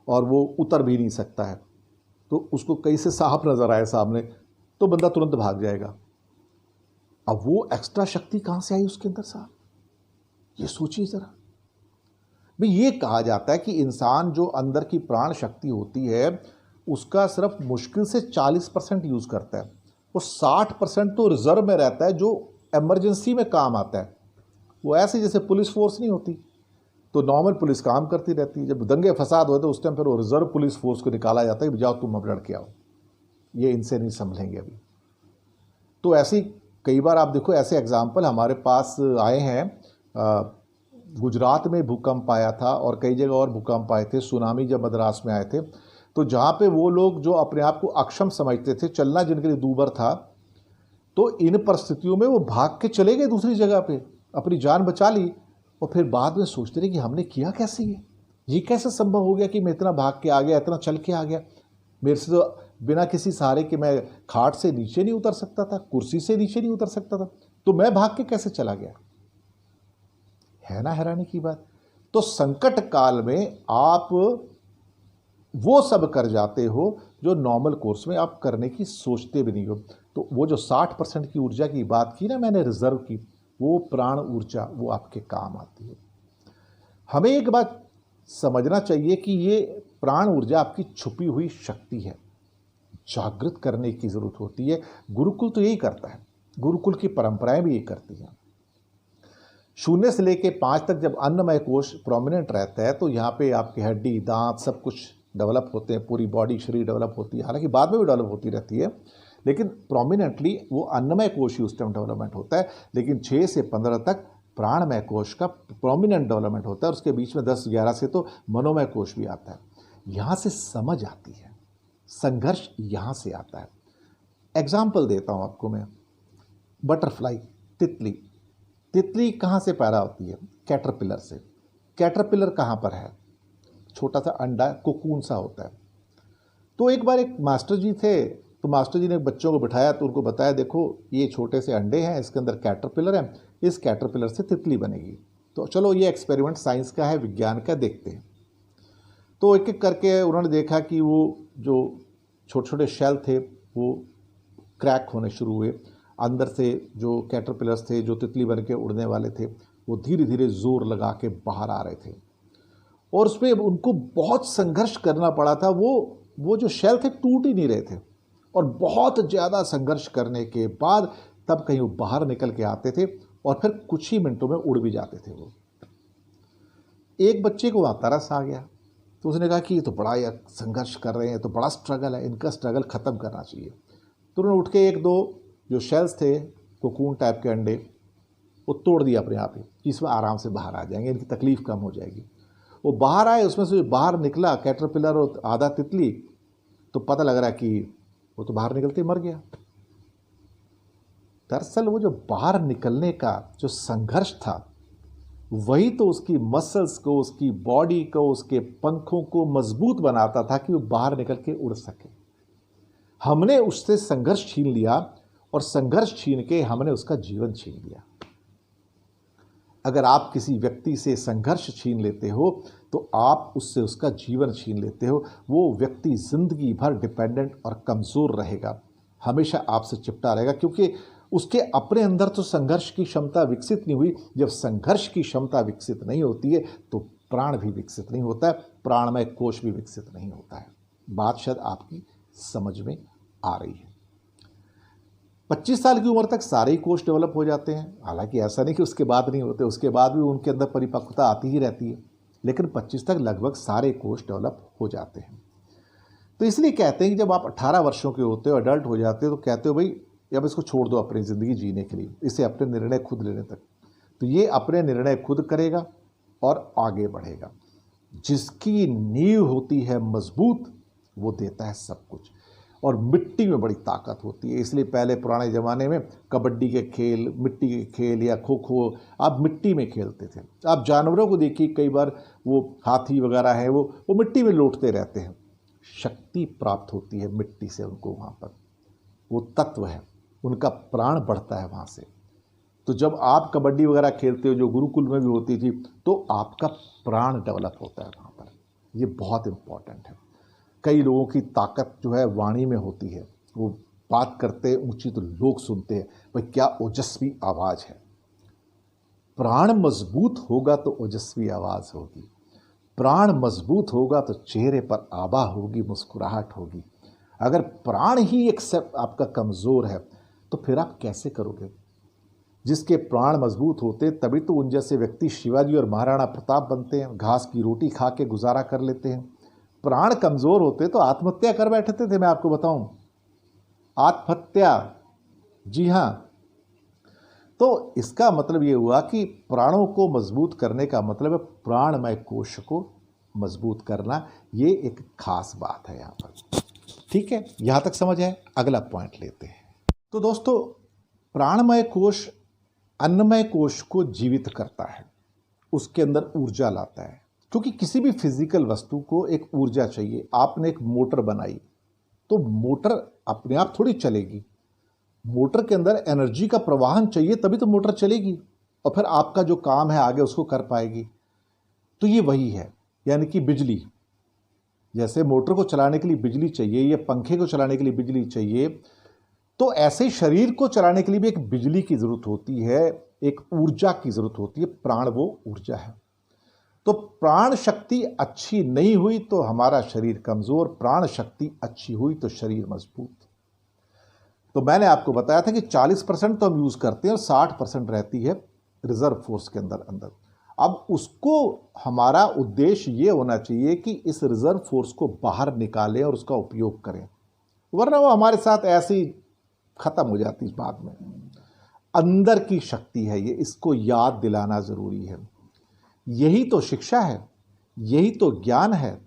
और वो उतर भी नहीं सकता है, तो उसको कहीं से सांप नज़र आए सामने तो बंदा तुरंत भाग जाएगा। अब वो एक्स्ट्रा शक्ति कहाँ से आई उसके अंदर साहब, ये सोचिए ज़रा। भाई ये कहा जाता है कि इंसान जो अंदर की प्राण शक्ति होती है उसका सिर्फ मुश्किल से 40% यूज़ करता है, वो 60% तो रिजर्व में रहता है जो इमरजेंसी में काम आता है। वो ऐसे जैसे पुलिस फोर्स नहीं होती, तो नॉर्मल पुलिस काम करती रहती है, जब दंगे फसाद होते उस टाइम फिर वो रिजर्व पुलिस फोर्स को निकाला जाता है कि जाओ तुम अब लड़के आओ, ये इनसे नहीं संभलेंगे अभी। तो ऐसी कई बार आप देखो ऐसे एग्जाम्पल हमारे पास आए हैं। गुजरात में भूकंप आया था और कई जगह और भूकंप आए थे, सुनामी जब मद्रास में आए थे, तो जहाँ पे वो लोग जो अपने आप को अक्षम समझते थे, चलना जिनके लिए दूभर था, तो इन परिस्थितियों में वो भाग के चले गए दूसरी जगह पे, अपनी जान बचा ली और फिर बाद में सोचते रहे कि हमने किया कैसे, ये कैसे संभव हो गया कि मैं इतना भाग के आ गया, इतना चल के आ गया, मेरे से तो बिना किसी सहारे के मैं खाट से नीचे नहीं उतर सकता था, कुर्सी से नीचे नहीं उतर सकता था, तो मैं भाग के कैसे चला गया। है ना हैरानी की बात। तो संकट काल में आप वो सब कर जाते हो जो नॉर्मल कोर्स में आप करने की सोचते भी नहीं हो। तो वो जो 60% की ऊर्जा की बात की ना मैंने रिजर्व की, वो प्राण ऊर्जा वो आपके काम आती है। हमें एक बात समझना चाहिए कि ये प्राण ऊर्जा आपकी छुपी हुई शक्ति है, जागृत करने की जरूरत होती है। गुरुकुल तो यही करता है, गुरुकुल की परंपराएं भी यही करती हैं। 0 से लेके 5 तक जब अन्नमय कोश प्रोमिनेंट रहता है तो यहाँ पे आपकी हड्डी, दांत सब कुछ डेवलप होते हैं, पूरी बॉडी शरीर डेवलप होती है, हालांकि बाद में भी डेवलप होती रहती है, लेकिन प्रोमिनेंटली वो अन्नमय कोश ही उस टाइम डेवलपमेंट होता है। लेकिन 6 से 15 तक प्राणमय कोश का प्रोमिनेंट डेवलपमेंट होता है, और उसके बीच में 10-11 से तो मनोमय कोश भी आता है। यहाँ से समझ आती है, संघर्ष यहाँ से आता है। एग्जाम्पल देता हूँ आपको मैं, बटरफ्लाई, तितली। तितली कहाँ से पैदा होती है? कैटरपिलर से। कैटरपिलर कहाँ पर है? छोटा सा अंडा कोकून सा होता है। तो एक बार एक मास्टर जी थे, तो मास्टर जी ने बच्चों को बिठाया तो उनको बताया देखो ये छोटे से अंडे हैं, इसके अंदर कैटरपिलर है, इस कैटरपिलर से तितली बनेगी। तो चलो ये एक्सपेरिमेंट साइंस का है, विज्ञान का, देखते हैं। तो एक एक करके उन्होंने देखा कि वो जो छोटे छोटे शेल थे वो क्रैक होने शुरू हुए, अंदर से जो कैटरपिलर्स थे जो तितली बन के उड़ने वाले थे वो धीरे धीरे जोर लगा के बाहर आ रहे थे, और उसमें उनको बहुत संघर्ष करना पड़ा था। वो जो शेल थे टूट ही नहीं रहे थे, और बहुत ज़्यादा संघर्ष करने के बाद तब कहीं वो बाहर निकल के आते थे, और फिर कुछ ही मिनटों में उड़ भी जाते थे वो। एक बच्चे को वहाँ तरस आ गया, तो उसने कहा कि ये तो बड़ा यार संघर्ष कर रहे हैं, तो बड़ा स्ट्रगल है, इनका स्ट्रगल ख़त्म करना चाहिए। तो उन्होंने उठ के 1-2 जो शेल्स थे कोकून टाइप के अंडे वो तोड़ दिया अपने आप ही, इसमें आराम से बाहर आ जाएंगे, इनकी तकलीफ कम हो जाएगी। वो बाहर आए, उसमें से बाहर निकला कैटरपिलर और आधा तितली, तो पता लग रहा है कि वो तो बाहर निकलते मर गया। दरअसल वो जो बाहर निकलने का जो संघर्ष था वही तो उसकी मसल्स को, उसकी बॉडी को, उसके पंखों को मजबूत बनाता था कि वो बाहर निकल के उड़ सके। हमने उससे संघर्ष छीन लिया, और संघर्ष छीन के हमने उसका जीवन छीन लिया। अगर आप किसी व्यक्ति से संघर्ष छीन लेते हो तो आप उससे उसका जीवन छीन लेते हो। वो व्यक्ति जिंदगी भर डिपेंडेंट और कमज़ोर रहेगा, हमेशा आपसे चिपटा रहेगा, क्योंकि उसके अपने अंदर तो संघर्ष की क्षमता विकसित नहीं हुई। जब संघर्ष की क्षमता विकसित नहीं होती है तो प्राण भी विकसित नहीं होता है, प्राणमय कोश भी विकसित नहीं होता है। बात शायद आपकी समझ में आ रही है। 25 साल की उम्र तक सारे ही कोष डेवलप हो जाते हैं, हालांकि ऐसा नहीं कि उसके बाद नहीं होते, उसके बाद भी उनके अंदर परिपक्वता आती ही रहती है, लेकिन 25 तक लगभग सारे कोष डेवलप हो जाते हैं। तो इसलिए कहते हैं कि जब आप 18 वर्षों के होते हो, अडल्ट हो जाते हो, तो कहते हो भाई अब इसको छोड़ दो अपनी ज़िंदगी जीने के लिए, इसे अपने निर्णय खुद लेने तक। तो ये अपने निर्णय खुद करेगा और आगे बढ़ेगा। जिसकी नींव होती है मजबूत वो देता है सब कुछ, और मिट्टी में बड़ी ताकत होती है। इसलिए पहले पुराने ज़माने में कबड्डी के खेल, मिट्टी के खेल या खो खो आप मिट्टी में खेलते थे। आप जानवरों को देखिए, कई बार वो हाथी वगैरह है वो मिट्टी में लौटते रहते हैं। शक्ति प्राप्त होती है मिट्टी से उनको, वहाँ पर वो तत्व है, उनका प्राण बढ़ता है वहाँ से। तो जब आप कबड्डी वगैरह खेलते हो जो गुरुकुल में भी होती थी, तो आपका प्राण डेवलप होता है वहाँ पर। ये बहुत इम्पॉर्टेंट है। कई लोगों की ताकत जो है वाणी में होती है, वो बात करते हैं ऊंची तो लोग सुनते हैं, भाई क्या ओजस्वी आवाज़ है। प्राण मजबूत होगा तो ओजस्वी आवाज़ होगी, प्राण मजबूत होगा तो चेहरे पर आभा होगी, मुस्कुराहट होगी। अगर प्राण ही एक आपका कमज़ोर है तो फिर आप कैसे करोगे। जिसके प्राण मजबूत होते तभी तो उन जैसे व्यक्ति शिवाजी और महाराणा प्रताप बनते हैं, घास की रोटी खा के गुजारा कर लेते हैं। प्राण कमज़ोर होते तो आत्महत्या कर बैठते थे, मैं आपको बताऊं, आत्महत्या, जी हाँ। तो इसका मतलब ये हुआ कि प्राणों को मजबूत करने का मतलब है प्राणमय कोश को मजबूत करना। ये एक खास बात है यहाँ पर, ठीक है, यहाँ तक समझ है। अगला पॉइंट लेते हैं। तो दोस्तों, प्राणमय कोश अन्नमय कोश को जीवित करता है, उसके अंदर ऊर्जा लाता है, क्योंकि किसी भी फिजिकल वस्तु को एक ऊर्जा चाहिए। आपने एक मोटर बनाई तो मोटर अपने आप थोड़ी चलेगी, मोटर के अंदर एनर्जी का प्रवाहन चाहिए तभी तो मोटर चलेगी और फिर आपका जो काम है आगे उसको कर पाएगी। तो ये वही है, यानी कि बिजली, जैसे मोटर को चलाने के लिए बिजली चाहिए या पंखे को चलाने के लिए बिजली चाहिए, तो ऐसे शरीर को चलाने के लिए भी एक बिजली की जरूरत होती है, एक ऊर्जा की जरूरत होती है। प्राण वो ऊर्जा है। तो प्राण शक्ति अच्छी नहीं हुई तो हमारा शरीर कमजोर, प्राण शक्ति अच्छी हुई तो शरीर मजबूत। तो मैंने आपको बताया था कि 40% तो हम यूज करते हैं और 60% रहती है रिजर्व फोर्स के अंदर। अब उसको हमारा उद्देश्य ये होना चाहिए कि इस रिजर्व फोर्स को बाहर निकालें और उसका उपयोग करें, वरना वो हमारे साथ ऐसी खत्म हो जाती है बाद में। अंदर की शक्ति है ये, इसको याद दिलाना जरूरी है। यही तो शिक्षा है, यही तो ज्ञान है।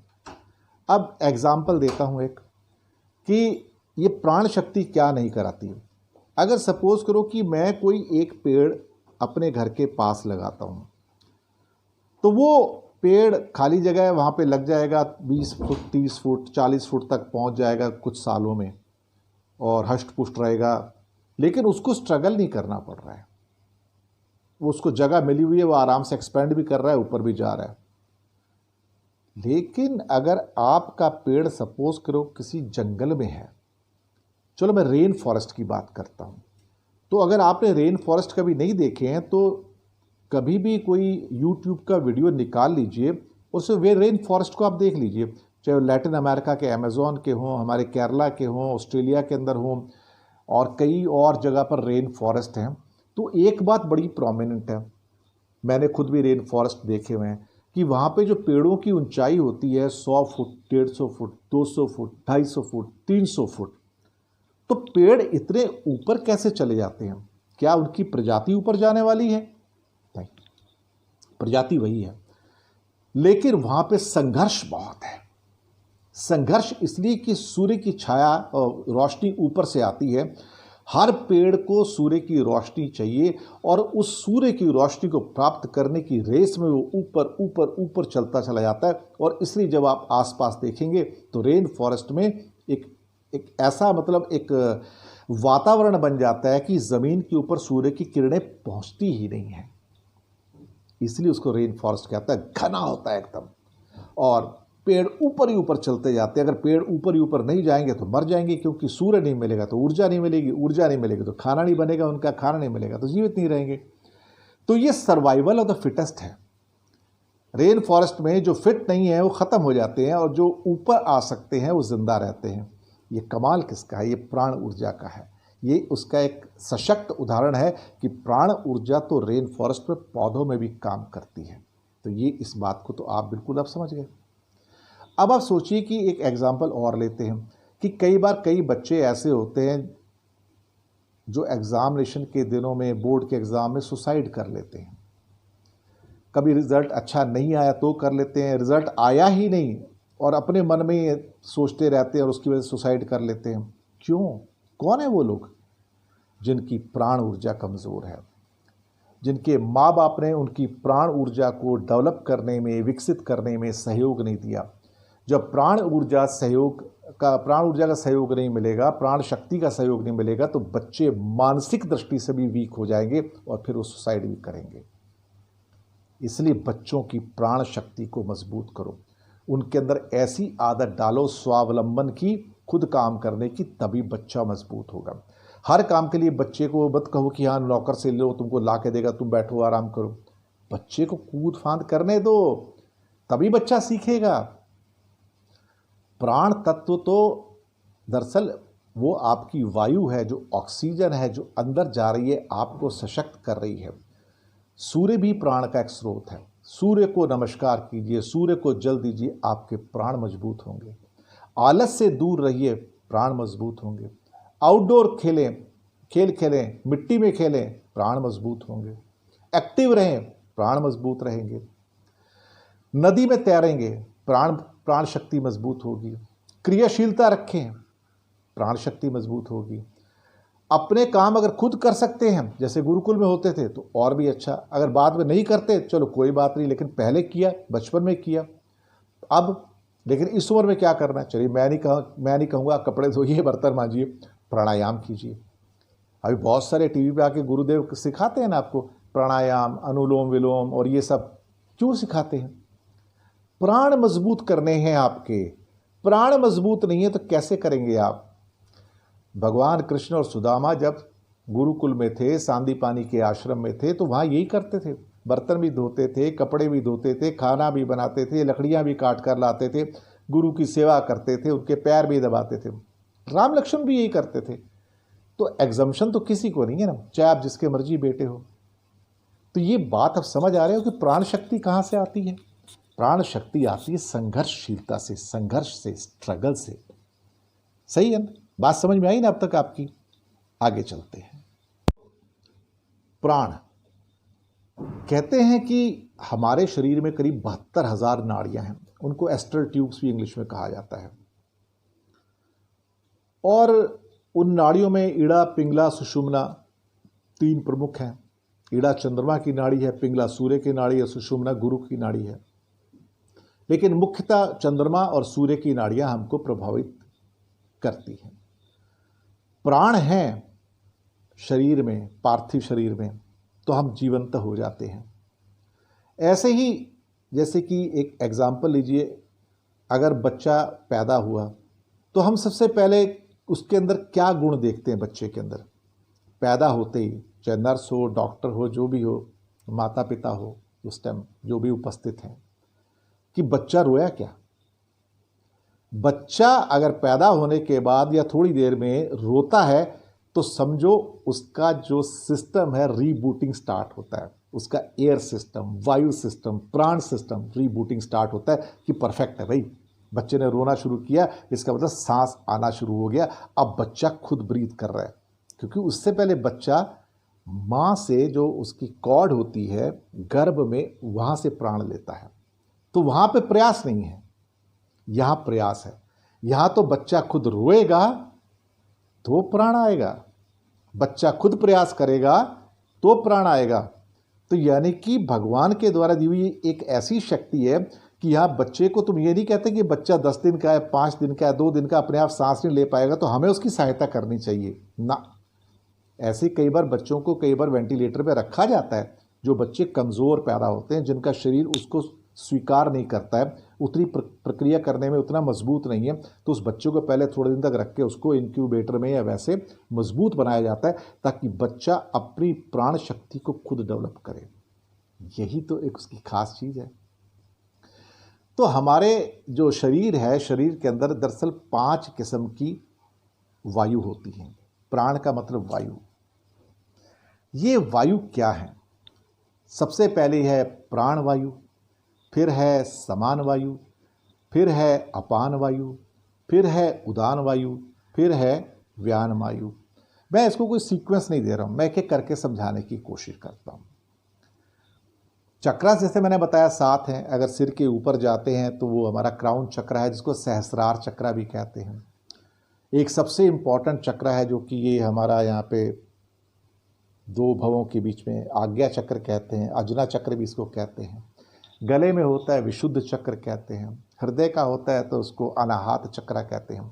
अब एग्जाम्पल देता हूं एक, कि ये प्राण शक्ति क्या नहीं कराती। अगर सपोज करो कि मैं कोई एक पेड़ अपने घर के पास लगाता हूं, तो वो पेड़ खाली जगह है, वहां पे लग जाएगा 20 फुट 30 फुट 40 फुट तक पहुंच जाएगा कुछ सालों में और हष्ट पुष्ट रहेगा, लेकिन उसको स्ट्रगल नहीं करना पड़ रहा है। वो उसको जगह मिली हुई है, वो आराम से एक्सपेंड भी कर रहा है, ऊपर भी जा रहा है। लेकिन अगर आपका पेड़ सपोज करो किसी जंगल में है, चलो मैं रेन फॉरेस्ट की बात करता हूं, तो अगर आपने रेन फॉरेस्ट कभी नहीं देखे हैं तो कभी भी कोई यूट्यूब का वीडियो निकाल लीजिए, उससे वे रेन फॉरेस्ट को आप देख लीजिए, चाहे लैटिन अमेरिका के अमेज़न के हों, हमारे केरला के हों, ऑस्ट्रेलिया के अंदर हों और कई और जगह पर रेन फॉरेस्ट हैं। तो एक बात बड़ी प्रोमिनेंट है, मैंने खुद भी रेन फॉरेस्ट देखे हुए हैं, कि वहाँ पे जो पेड़ों की ऊंचाई होती है 100 foot 150 foot 200 foot 250 foot 300 foot. तो पेड़ इतने ऊपर कैसे चले जाते हैं? क्या उनकी प्रजाति ऊपर जाने वाली है? नहीं, प्रजाति वही है, लेकिन वहां पे संघर्ष बहुत है। संघर्ष इसलिए कि सूर्य की छाया और रोशनी ऊपर से आती है, हर पेड़ को सूर्य की रोशनी चाहिए और उस सूर्य की रोशनी को प्राप्त करने की रेस में वो ऊपर ऊपर ऊपर चलता चला जाता है। और इसलिए जब आप आसपास देखेंगे तो रेन फॉरेस्ट में एक ऐसा मतलब एक वातावरण बन जाता है कि ज़मीन के ऊपर सूर्य की किरणें पहुंचती ही नहीं है, इसलिए उसको रेन फॉरेस्ट कहता है। घना होता है एकदम और पेड़ ऊपर ही ऊपर चलते जाते हैं। अगर पेड़ ऊपर ही ऊपर नहीं जाएंगे तो मर जाएंगे, क्योंकि सूर्य नहीं मिलेगा तो ऊर्जा नहीं मिलेगी, ऊर्जा नहीं मिलेगी तो खाना नहीं बनेगा, उनका खाना नहीं मिलेगा तो जीवित नहीं रहेंगे। तो ये सर्वाइवल ऑफ द फिटेस्ट है। रेन फॉरेस्ट में जो फिट नहीं है वो ख़त्म हो जाते हैं और जो ऊपर आ सकते हैं वो जिंदा रहते हैं। ये कमाल किसका है? ये प्राण ऊर्जा का है। ये उसका एक सशक्त उदाहरण है कि प्राण ऊर्जा तो रेन फॉरेस्ट में पौधों में भी काम करती है। तो ये इस बात को तो आप बिल्कुल अब समझ गए। अब आप सोचिए कि एक एग्जाम्पल और लेते हैं कि कई बार कई बच्चे ऐसे होते हैं जो एग्जामिनेशन के दिनों में, बोर्ड के एग्ज़ाम में सुसाइड कर लेते हैं। कभी रिज़ल्ट अच्छा नहीं आया तो कर लेते हैं, रिज़ल्ट आया ही नहीं और अपने मन में ये सोचते रहते हैं और उसकी वजह से सुसाइड कर लेते हैं। क्यों? कौन है वो लोग? जिनकी प्राण ऊर्जा कमज़ोर है, जिनके माँ बाप ने उनकी प्राण ऊर्जा को डेवलप करने में, विकसित करने में सहयोग नहीं दिया। जब प्राण ऊर्जा का सहयोग नहीं मिलेगा, प्राण शक्ति का सहयोग नहीं मिलेगा, तो बच्चे मानसिक दृष्टि से भी वीक हो जाएंगे और फिर वो सुसाइड भी करेंगे। इसलिए बच्चों की प्राण शक्ति को मजबूत करो, उनके अंदर ऐसी आदत डालो स्वावलंबन की खुद काम करने की, तभी बच्चा मजबूत होगा। हर काम के लिए बच्चे को मत कहो कि हाँ नौकर से लो, तुमको ला के देगा, तुम बैठो आराम करो। बच्चे को कूद फांद करने दो, तभी बच्चा सीखेगा। प्राण तत्व तो दरअसल वो आपकी वायु है, जो ऑक्सीजन है, जो अंदर जा रही है, आपको सशक्त कर रही है। सूर्य भी प्राण का एक स्रोत है। सूर्य को नमस्कार कीजिए, सूर्य को जल दीजिए, आपके प्राण मजबूत होंगे। आलस से दूर रहिए, प्राण मजबूत होंगे। आउटडोर खेल खेलें, मिट्टी में खेलें, प्राण मजबूत होंगे। एक्टिव रहें, प्राण मजबूत रहेंगे। नदी में तैरेंगे, प्राण शक्ति मजबूत होगी। क्रियाशीलता रखें, प्राण शक्ति मजबूत होगी। अपने काम अगर खुद कर सकते हैं, जैसे गुरुकुल में होते थे, तो और भी अच्छा। अगर बाद में नहीं करते, चलो कोई बात नहीं, लेकिन पहले किया, बचपन में किया। अब लेकिन इस उम्र में क्या करना है? चलिए मैं नहीं कहूँगा कपड़े धोइए, बर्तन मांजिए, प्राणायाम कीजिए। अभी बहुत सारे टीवी पे आके गुरुदेव सिखाते हैं ना आपको प्राणायाम, अनुलोम विलोम, और ये सब क्यों सिखाते हैं? प्राण मजबूत करने हैं आपके। प्राण मजबूत नहीं है तो कैसे करेंगे आप? भगवान कृष्ण और सुदामा जब गुरुकुल में थे, सांदीपानी के आश्रम में थे, तो वहाँ यही करते थे। बर्तन भी धोते थे, कपड़े भी धोते थे, खाना भी बनाते थे, लकड़ियाँ भी काट कर लाते थे, गुरु की सेवा करते थे, उनके पैर भी दबाते थे। राम लक्ष्मण भी यही करते थे। तो एग्जम्पशन तो किसी को नहीं है ना, चाहे आप जिसके मर्जी बेटे हो। तो ये बात आप समझ आ रहे हो कि प्राण शक्ति कहाँ से आती है? प्राण शक्ति आती है संघर्षशीलता से, संघर्ष से, स्ट्रगल से। सही है ना? बात समझ में आई ना अब तक आपकी? आगे चलते हैं। प्राण कहते हैं कि हमारे शरीर में करीब 72,000 नाड़ियां हैं। उनको एस्ट्रल ट्यूब्स भी इंग्लिश में कहा जाता है। और उन नाड़ियों में ईड़ा, पिंगला, सुषुम्ना 3 प्रमुख हैं। ईड़ा चंद्रमा की नाड़ी है, पिंगला सूर्य की नाड़ी है, सुषुम्ना गुरु की नाड़ी है। लेकिन मुख्यतः चंद्रमा और सूर्य की नाड़ियां हमको प्रभावित करती हैं। प्राण हैं शरीर में, पार्थिव शरीर में, तो हम जीवंत हो जाते हैं। ऐसे ही जैसे कि एक एग्जाम्पल लीजिए, अगर बच्चा पैदा हुआ तो हम सबसे पहले उसके अंदर क्या गुण देखते हैं? बच्चे के अंदर पैदा होते ही, चाहे नर्स हो, डॉक्टर हो, जो भी हो, माता पिता हो, उस टाइम जो भी उपस्थित हैं, कि बच्चा रोया क्या? बच्चा अगर पैदा होने के बाद या थोड़ी देर में रोता है तो समझो उसका जो सिस्टम है रीबूटिंग स्टार्ट होता है। उसका एयर सिस्टम, वायु सिस्टम, प्राण सिस्टम रीबूटिंग स्टार्ट होता है कि परफेक्ट है भाई, बच्चे ने रोना शुरू किया, इसका मतलब सांस आना शुरू हो गया, अब बच्चा खुद ब्रीथ कर रहा है। क्योंकि उससे पहले बच्चा माँ से जो उसकी कॉर्ड होती है गर्भ में, वहाँ से प्राण लेता है। तो वहाँ पे प्रयास नहीं है, यहाँ प्रयास है। यहाँ तो बच्चा खुद रोएगा तो प्राण आएगा, बच्चा खुद प्रयास करेगा तो प्राण आएगा। तो यानी कि भगवान के द्वारा दी हुई एक ऐसी शक्ति है कि यहाँ बच्चे को तुम ये नहीं कहते कि बच्चा 10 दिन का है, 5 दिन का है, 2 दिन का अपने आप सांस नहीं ले पाएगा तो हमें उसकी सहायता करनी चाहिए ना। ऐसे कई बार बच्चों को कई बार वेंटिलेटर पे रखा जाता है, जो बच्चे कमज़ोर पैदा होते हैं, जिनका शरीर उसको स्वीकार नहीं करता है, उतनी प्रक्रिया करने में उतना मजबूत नहीं है, तो उस बच्चों को पहले थोड़े दिन तक रख के उसको इंक्यूबेटर में या वैसे मजबूत बनाया जाता है ताकि बच्चा अपनी प्राण शक्ति को खुद डेवलप करे। यही तो एक उसकी खास चीज़ है। तो हमारे जो शरीर है, शरीर के अंदर दरअसल 5 किस्म की वायु होती हैं। प्राण का मतलब वायु। ये वायु क्या है? सबसे पहले है प्राण वायु, फिर है समान वायु, फिर है अपान वायु, फिर है उदान वायु, फिर है व्यान वायु। मैं इसको कोई सीक्वेंस नहीं दे रहा हूँ, मैं एक एक करके समझाने की कोशिश करता हूँ। चक्रा जैसे मैंने बताया 7 हैं। अगर सिर के ऊपर जाते हैं तो वो हमारा क्राउन चक्र है, जिसको सहस्रार चक्रा भी कहते हैं। एक सबसे इम्पॉर्टेंट चक्र है जो कि ये हमारा यहाँ पे 2 भवों के बीच में, आज्ञा चक्र कहते हैं, अजना चक्र भी इसको कहते हैं। गले में होता है विशुद्ध चक्र कहते हैं। हृदय का होता है तो उसको अनाहत चक्र कहते हैं।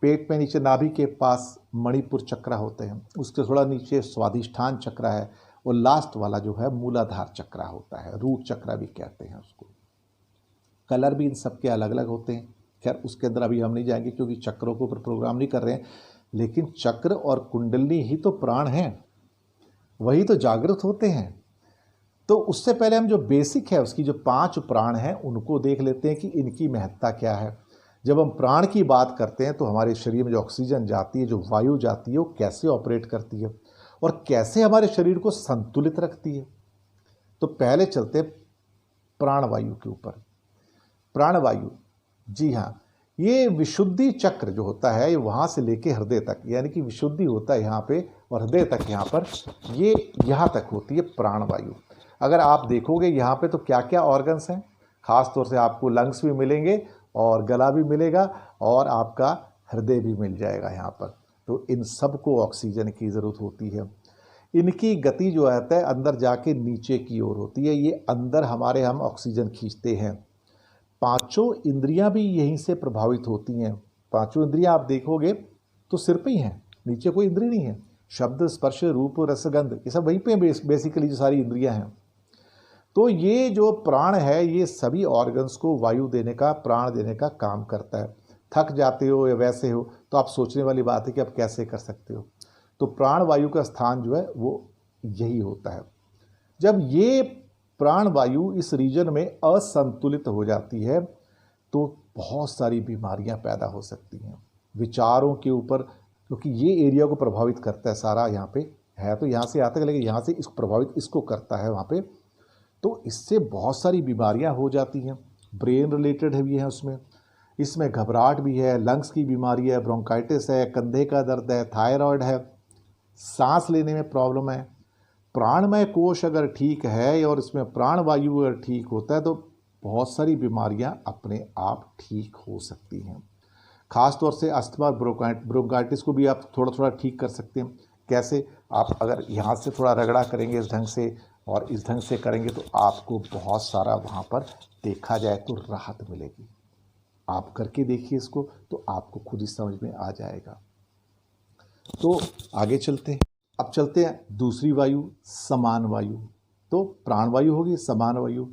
पेट में नीचे नाभि के पास मणिपुर चक्र होते हैं, उसके थोड़ा नीचे स्वाधिष्ठान चक्र है, और लास्ट वाला जो है मूलाधार चक्र होता है, रूट चक्र भी कहते हैं उसको। कलर भी इन सबके अलग अलग होते हैं, खैर उसके अंदर अभी हम नहीं जाएंगे क्योंकि चक्रों के ऊपर प्रोग्राम नहीं कर रहे हैं, लेकिन चक्र और कुंडलिनी ही तो प्राण हैं, वही तो जागृत होते हैं। तो उससे पहले हम जो बेसिक है उसकी जो 5 प्राण हैं उनको देख लेते हैं कि इनकी महत्ता क्या है। जब हम प्राण की बात करते हैं तो हमारे शरीर में जो ऑक्सीजन जाती है, जो वायु जाती है, वो कैसे ऑपरेट करती है और कैसे हमारे शरीर को संतुलित रखती है। तो पहले चलते हैं प्राणवायु के ऊपर। प्राणवायु, जी हाँ, ये विशुद्धि चक्र जो होता है ये वहाँ से लेके हृदय तक, यानी कि विशुद्धि होता है यहाँ पे और हृदय तक यहाँ पर, ये यहाँ तक होती है प्राणवायु। अगर आप देखोगे यहाँ पे तो क्या क्या ऑर्गन्स हैं, खास तौर से आपको लंग्स भी मिलेंगे और गला भी मिलेगा और आपका हृदय भी मिल जाएगा यहाँ पर। तो इन सब को ऑक्सीजन की ज़रूरत होती है। इनकी गति जो रहता है अंदर जाके नीचे की ओर होती है, ये अंदर हमारे हम ऑक्सीजन खींचते हैं। पांचों इंद्रियां भी यहीं से प्रभावित होती हैं। पांचों इंद्रियां आप देखोगे तो सिर पे ही हैं, नीचे कोई इंद्रिय नहीं है। शब्द, स्पर्श, रूप, रसगंध, ये सब वहीं पे बेसिकली जो सारी इंद्रियां हैं। तो ये जो प्राण है ये सभी ऑर्गन्स को वायु देने का, प्राण देने का काम करता है। थक जाते हो या वैसे हो तो आप सोचने वाली बात है कि आप कैसे कर सकते हो। तो प्राण वायु का स्थान जो है वो यही होता है। जब ये प्राण वायु इस रीजन में असंतुलित हो जाती है तो बहुत सारी बीमारियां पैदा हो सकती हैं विचारों के ऊपर, क्योंकि ये एरिया को प्रभावित करता है सारा। यहाँ पे है तो यहाँ से आता है, लेकिन यहाँ से इसको प्रभावित इसको करता है वहाँ पे, तो इससे बहुत सारी बीमारियां हो जाती हैं। ब्रेन रिलेटेड भी है उसमें, इसमें घबराहट भी है, लंग्स की बीमारी है, ब्रोंकाइटिस है, कंधे का दर्द है, थायराइड है, सांस लेने में प्रॉब्लम है। प्राणमय कोश अगर ठीक है और इसमें प्राण वायु अगर ठीक होता है तो बहुत सारी बीमारियां अपने आप ठीक हो सकती हैं। खास तौर से अस्थमा, ब्रोंकाइटिस को भी आप थोड़ा थोड़ा ठीक कर सकते हैं। कैसे? आप अगर यहाँ से थोड़ा रगड़ा करेंगे इस ढंग से और इस ढंग से करेंगे तो आपको बहुत सारा वहाँ पर देखा जाए तो राहत मिलेगी। आप करके देखिए इसको तो आपको खुद ही समझ में आ जाएगा। तो आगे चलते हैं। अब चलते हैं दूसरी वायु, समान वायु। तो प्राणवायु होगी, समान वायु।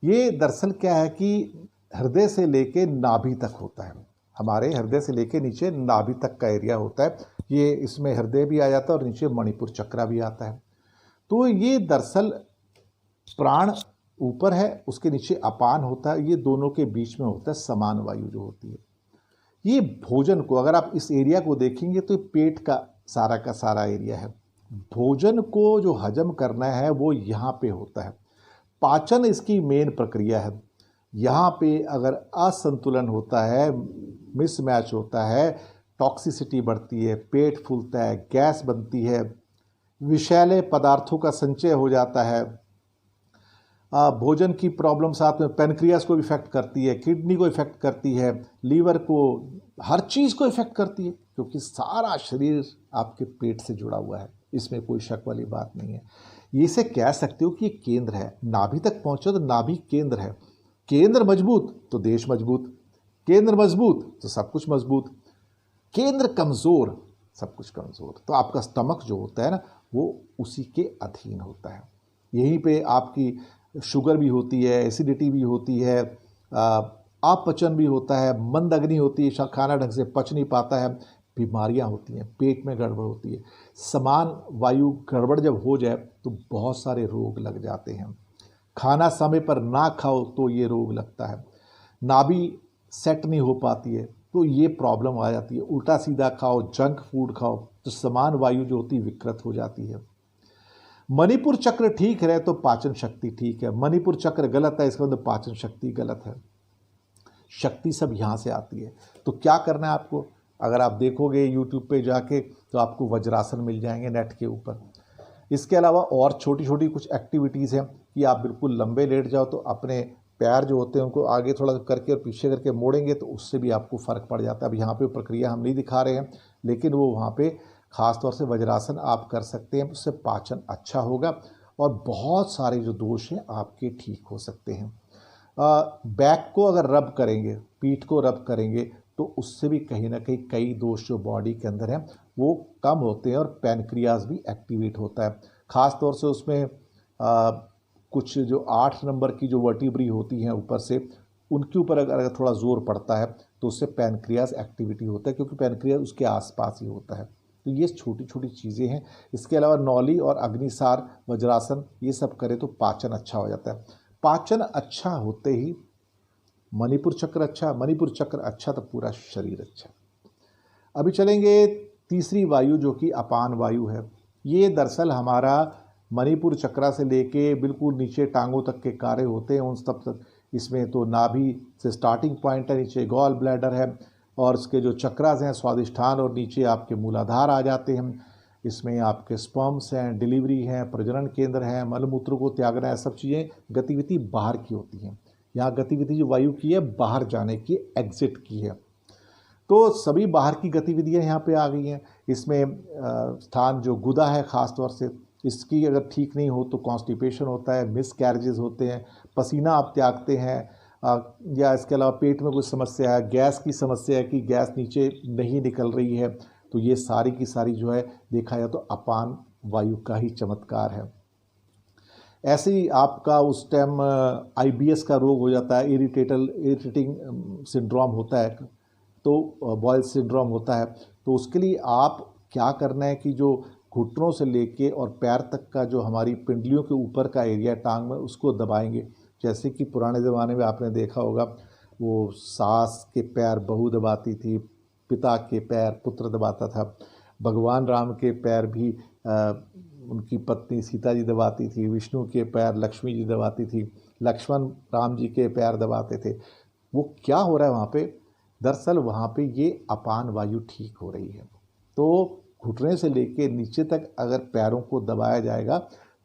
ये दरअसल क्या है कि हृदय से लेके नाभि तक होता है। हमारे हृदय से लेके नीचे नाभि तक का एरिया होता है। ये इसमें हृदय भी आ जाता है और नीचे मणिपुर चक्र भी आता है। तो ये दरअसल प्राण ऊपर है, उसके नीचे अपान होता है, ये दोनों के बीच में होता है समान वायु जो होती है। ये भोजन को, अगर आप इस एरिया को देखेंगे तो पेट का सारा एरिया है। भोजन को जो हजम करना है वो यहाँ पे होता है। पाचन इसकी मेन प्रक्रिया है। यहाँ पे अगर असंतुलन होता है, मिसमैच होता है, टॉक्सिसिटी बढ़ती है, पेट फूलता है, गैस बनती है, विषैले पदार्थों का संचय हो जाता है। भोजन की प्रॉब्लम साथ में पैनक्रियास को इफेक्ट करती है, किडनी को इफेक्ट करती है, लीवर को, हर चीज़ को इफेक्ट करती है, क्योंकि सारा शरीर आपके पेट से जुड़ा हुआ है। इसमें कोई शक वाली बात नहीं है। ये से कह सकते हो कि ये केंद्र है। नाभि तक पहुंचो तो नाभि केंद्र है। केंद्र मजबूत तो देश मजबूत, केंद्र मजबूत तो सब कुछ मजबूत, केंद्र कमज़ोर सब कुछ कमज़ोर। तो आपका स्टमक जो होता है ना वो उसी के अधीन होता है। यहीं पे आपकी शुगर भी होती है, एसिडिटी भी होती है, अपचन भी होता है, मंद अग्नि होती है, खाना ढंग से पच नहीं पाता है, बीमारियां होती हैं, पेट में गड़बड़ होती है। समान वायु गड़बड़ जब हो जाए तो बहुत सारे रोग लग जाते हैं। खाना समय पर ना खाओ तो ये रोग लगता है। नाभि सेट नहीं हो पाती है तो ये प्रॉब्लम आ जाती है। उल्टा सीधा खाओ, जंक फूड खाओ तो समान वायु जो होती है विकृत हो जाती है। मणिपुर चक्र ठीक रहे तो पाचन शक्ति ठीक है। मणिपुर चक्र गलत है इसका मतलब पाचन शक्ति गलत है। शक्ति सब यहाँ से आती है। तो क्या करना है आपको? अगर आप देखोगे यूट्यूब पे जाके तो आपको वज्रासन मिल जाएंगे नेट के ऊपर। इसके अलावा और छोटी छोटी कुछ एक्टिविटीज़ हैं कि आप बिल्कुल लंबे लेट जाओ तो अपने पैर जो होते हैं उनको आगे थोड़ा करके और पीछे करके मोड़ेंगे तो उससे भी आपको फ़र्क पड़ जाता है। अब यहाँ पे प्रक्रिया हम नहीं दिखा रहे हैं, लेकिन वो वहाँ पे ख़ास तौर से वज्रासन आप कर सकते हैं। उससे पाचन अच्छा होगा और बहुत सारे जो दोष हैं आपके ठीक हो सकते हैं। बैक को अगर रब करेंगे, पीठ को रब करेंगे तो उससे भी कहीं ना कहीं कई दोष जो बॉडी के अंदर हैं वो कम होते हैं और पैनक्रियाज भी एक्टिवेट होता है। ख़ास तौर से उसमें कुछ जो 8 नंबर की जो वर्टिब्री होती हैं ऊपर से, उनके ऊपर अगर थोड़ा ज़ोर पड़ता है तो उससे पैनक्रियाज एक्टिविटी होता है, क्योंकि पैनक्रियाज उसके आसपास ही होता है। तो ये छोटी छोटी चीज़ें हैं। इसके अलावा नौली और अग्निसार, वज्रासन, ये सब करें तो पाचन अच्छा हो जाता है। पाचन अच्छा होते ही मणिपुर चक्र अच्छा, मणिपुर चक्र अच्छा तो पूरा शरीर अच्छा। अभी चलेंगे तीसरी वायु जो कि अपान वायु है। ये दरअसल हमारा मणिपुर चक्र से लेके बिल्कुल नीचे टांगों तक के कार्य होते हैं उन सब तक। इसमें तो नाभि से स्टार्टिंग पॉइंट है, नीचे गॉल ब्लैडर है और इसके जो चक्रास हैं स्वादिष्ठान, और नीचे आपके मूलाधार आ जाते हैं। इसमें आपके स्पर्म्स हैं, डिलीवरी हैं, प्रजनन केंद्र हैं, मलमूत्र को त्यागना है, सब चीज़ें गतिविधि बाहर की होती हैं। यहाँ गतिविधि जो वायु की है बाहर जाने की, एग्जिट की है। तो सभी बाहर की गतिविधियाँ यहाँ पे आ गई हैं। इसमें स्थान जो गुदा है ख़ास तौर से, इसकी अगर ठीक नहीं हो तो कॉन्स्टिपेशन होता है, मिस कैरेजेस होते हैं, पसीना आप त्यागते हैं, या इसके अलावा पेट में कुछ समस्या है, गैस की समस्या है कि गैस नीचे नहीं निकल रही है, तो ये सारी की सारी जो है देखा जाए तो अपान वायु का ही चमत्कार है। ऐसे ही आपका उस टाइम IBS का रोग हो जाता है, इरिटेटिंग सिंड्रोम होता है, तो बॉयल सिंड्रोम होता है। तो उसके लिए आप क्या करना है कि जो घुटनों से लेके और पैर तक का जो हमारी पिंडलियों के ऊपर का एरिया टांग में, उसको दबाएंगे। जैसे कि पुराने ज़माने में आपने देखा होगा, वो सास के पैर बहू दबाती थी, पिता के पैर पुत्र दबाता था, भगवान राम के पैर भी उनकी पत्नी सीता जी दबाती थी, विष्णु के पैर लक्ष्मी जी दबाती थी, लक्ष्मण राम जी के पैर दबाते थे। वो क्या हो रहा है वहाँ पे? दरअसल वहाँ पे ये अपान वायु ठीक हो रही है। तो घुटने से लेके नीचे तक अगर पैरों को दबाया जाएगा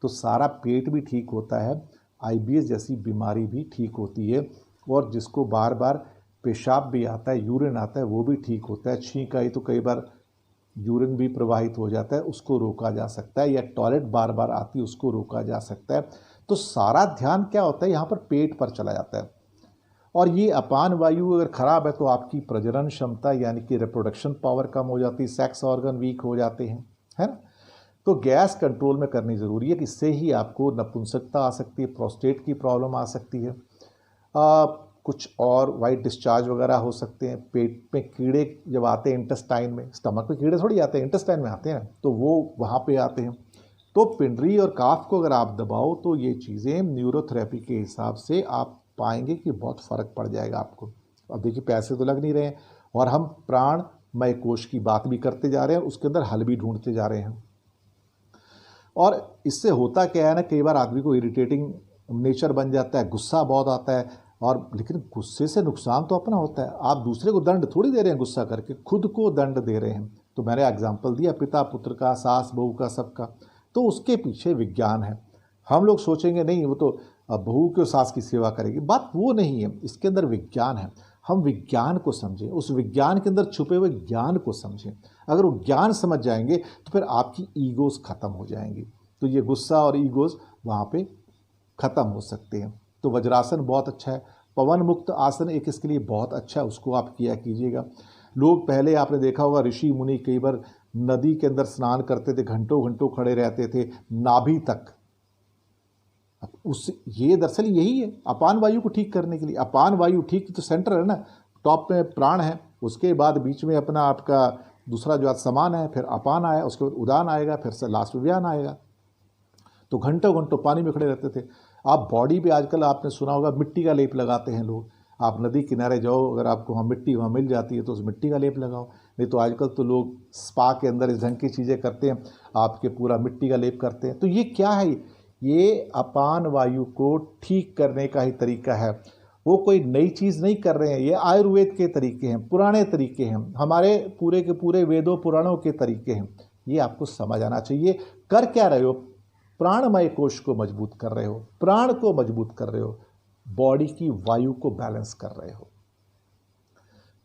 तो सारा पेट भी ठीक होता है, IBS जैसी बीमारी भी ठीक होती है, और जिसको बार बार पेशाब भी आता है, यूरिन आता है, वो भी ठीक होता है। छींक आई तो कई बार यूरिन भी प्रवाहित हो जाता है, उसको रोका जा सकता है, या टॉयलेट बार बार आती है उसको रोका जा सकता है। तो सारा ध्यान क्या होता है यहाँ पर? पेट पर चला जाता है। और ये अपान वायु अगर खराब है तो आपकी प्रजनन क्षमता यानी कि रिप्रोडक्शन पावर कम हो जाती है, सेक्स ऑर्गन वीक हो जाते हैं, है ना। तो गैस कंट्रोल में करनी ज़रूरी है, कि इससे ही आपको नपुंसकता आ सकती है, प्रोस्टेट की प्रॉब्लम आ सकती है, कुछ और वाइट डिस्चार्ज वगैरह हो सकते हैं। पेट में कीड़े जब आते हैं इंटेस्टाइन में, स्टमक में कीड़े थोड़ी आते हैं, इंटेस्टाइन में आते हैं, तो वो वहाँ पे आते हैं। तो पिंडली और काफ को अगर आप दबाओ तो ये चीज़ें न्यूरोथेरेपी के हिसाब से आप पाएंगे कि बहुत फ़र्क पड़ जाएगा आपको। अब देखिए पैसे तो लग नहीं रहे हैं, और हम प्राणमय कोश की बात भी करते जा रहे हैं, उसके अंदर हल भी ढूंढते जा रहे हैं। और इससे होता क्या है ना, कई बार आदमी को इरिटेटिंग नेचर बन जाता है, गुस्सा बहुत आता है, और लेकिन गुस्से से नुकसान तो अपना होता है। आप दूसरे को दंड थोड़ी दे रहे हैं गुस्सा करके, खुद को दंड दे रहे हैं। तो मैंने एग्जाम्पल दिया पिता पुत्र का, सास बहू का, सबका, तो उसके पीछे विज्ञान है। हम लोग सोचेंगे नहीं वो तो बहू क्यों सास की सेवा करेगी, बात वो नहीं है, इसके अंदर विज्ञान है। हम विज्ञान को समझें, उस विज्ञान के अंदर छुपे हुए ज्ञान को समझें। अगर वो ज्ञान समझ जाएंगे तो फिर आपकी ईगोज़ ख़त्म हो जाएंगी, तो ये गुस्सा और ईगोज़ वहाँ पे ख़त्म हो सकते हैं। तो वज्रासन बहुत अच्छा है। पवन मुक्त आसन एक इसके लिए बहुत अच्छा है, उसको आप किया कीजिएगा। लोग पहले आपने देखा होगा, ऋषि मुनि कई बार नदी के अंदर स्नान करते थे, घंटों घंटों खड़े रहते थे नाभि तक। उस ये दरअसल यही है अपान वायु को ठीक करने के लिए। अपान वायु ठीक तो सेंटर है ना, टॉप में प्राण है, उसके बाद बीच में अपना आपका दूसरा जो समान है, फिर अपान आया, उसके बाद उदान आएगा, फिर से लास्ट में व्यान आएगा। तो घंटों घंटों पानी में खड़े रहते थे। आप बॉडी पे आजकल आपने सुना होगा मिट्टी का लेप लगाते हैं लोग। आप नदी किनारे जाओ, अगर आपको वहाँ मिट्टी वहाँ मिल जाती है तो उस मिट्टी का लेप लगाओ। नहीं तो आजकल तो लोग स्पा के अंदर इस ढंग की चीज़ें करते हैं, आपके पूरा मिट्टी का लेप करते हैं। तो ये क्या है? ये अपान वायु को ठीक करने का ही तरीका है। वो कोई नई चीज़ नहीं कर रहे हैं, ये आयुर्वेद के तरीके हैं, पुराने तरीके हैं, हमारे पूरे के पूरे वेदों पुराणों के तरीके हैं। ये आपको समझ आना चाहिए। कर क्या रहे हो? प्राणमय कोश को मजबूत कर रहे हो, प्राण को मजबूत कर रहे हो, बॉडी की वायु को बैलेंस कर रहे हो।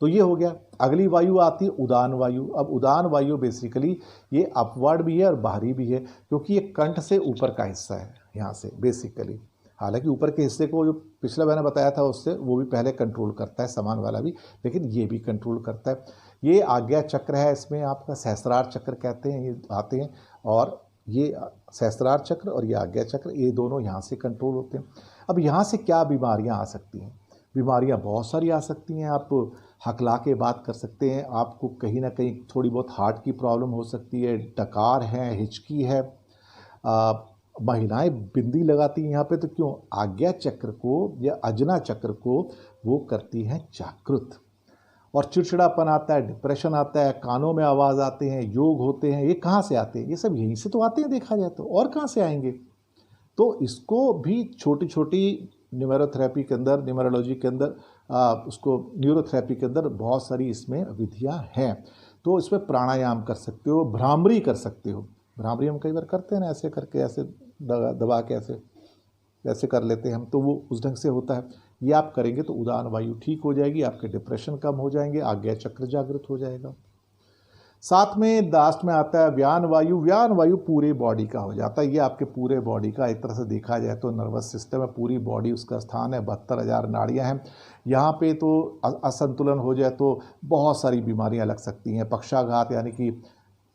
तो ये हो गया। अगली वायु आती है उदान वायु। अब उदान वायु बेसिकली ये अपवर्ड भी है और बाहरी भी है, क्योंकि ये कंठ से ऊपर का हिस्सा है यहाँ से बेसिकली। हालांकि ऊपर के हिस्से को जो पिछला मैंने बताया था उससे वो भी पहले कंट्रोल करता है, समान वाला भी, लेकिन ये भी कंट्रोल करता है। ये आज्ञा चक्र है, इसमें आपका सहस्रार चक्र कहते हैं, ये आते हैं। और ये सहस्रार चक्र और ये आज्ञा चक्र, ये दोनों यहाँ से कंट्रोल होते हैं। अब यहाँ से क्या बीमारियाँ आ सकती हैं? बीमारियाँ बहुत सारी आ सकती हैं। आप हकला के बात कर सकते हैं। आपको कहीं ना कहीं थोड़ी बहुत हार्ट की प्रॉब्लम हो सकती है, डकार है, हिचकी है। महिलाएं बिंदी लगाती हैं यहाँ पे, तो क्यों, आज्ञा चक्र को या अजना चक्र को वो करती हैं जागृत। और चिड़चिड़ापन आता है, डिप्रेशन आता है, कानों में आवाज़ आते हैं, योग होते हैं, ये कहाँ से आते हैं? ये सब यहीं से तो आते हैं, देखा जाए तो, और कहाँ से आएंगे? तो इसको भी छोटी छोटी न्यूमेरोथेरेपी के अंदर, न्यूमेरोलॉजी के अंदर, उसको न्यूरोथेरेपी के अंदर बहुत सारी इसमें विधियां हैं। तो इसमें प्राणायाम कर सकते हो, भ्रामरी कर सकते हो। भ्रामरी हम कई बार करते हैं ना, ऐसे करके, ऐसे दबा के ऐसे कर लेते हैं हम, तो वो उस ढंग से होता है। ये आप करेंगे तो उदान वायु ठीक हो जाएगी, आपके डिप्रेशन कम हो जाएंगे, आज्ञा चक्र जागृत हो जाएगा। साथ में लास्ट में आता है व्यान वायु। व्यान वायु पूरे बॉडी का हो जाता है। ये आपके पूरे बॉडी का, एक तरह से देखा जाए तो नर्वस सिस्टम है, पूरी बॉडी उसका स्थान है, 72,000 नाड़ियाँ हैं। यहाँ पे तो असंतुलन हो जाए तो बहुत सारी बीमारियाँ लग सकती हैं। पक्षाघात यानी कि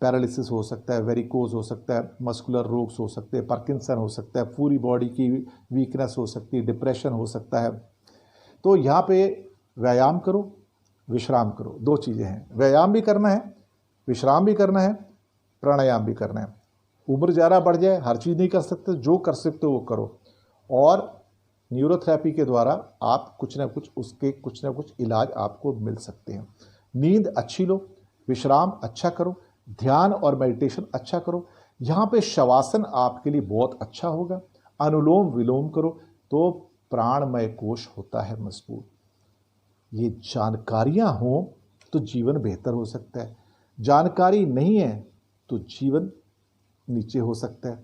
पैरालिसिस हो सकता है, वेरिकोज हो सकता है, मस्कुलर रोग्स हो सकते हैं, पार्किंसन हो सकता है, पूरी बॉडी की वीकनेस हो सकती है, डिप्रेशन हो सकता है। तो यहाँ पे व्यायाम करो, विश्राम करो, दो चीज़ें हैं। व्यायाम भी करना है, विश्राम भी करना है, प्राणायाम भी करना है। उम्र ज़्यादा बढ़ जाए, हर चीज़ नहीं कर सकते, जो कर सकते हो वो करो। और न्यूरोथेरेपी के द्वारा आप कुछ ना कुछ इलाज आपको मिल सकते हैं। नींद अच्छी लो, विश्राम अच्छा करो, ध्यान और मेडिटेशन अच्छा करो। यहाँ पे शवासन आपके लिए बहुत अच्छा होगा। अनुलोम विलोम करो तो प्राणमय कोश होता है मजबूत। ये जानकारियाँ हों तो जीवन बेहतर हो सकता है, जानकारी नहीं है तो जीवन नीचे हो सकता है।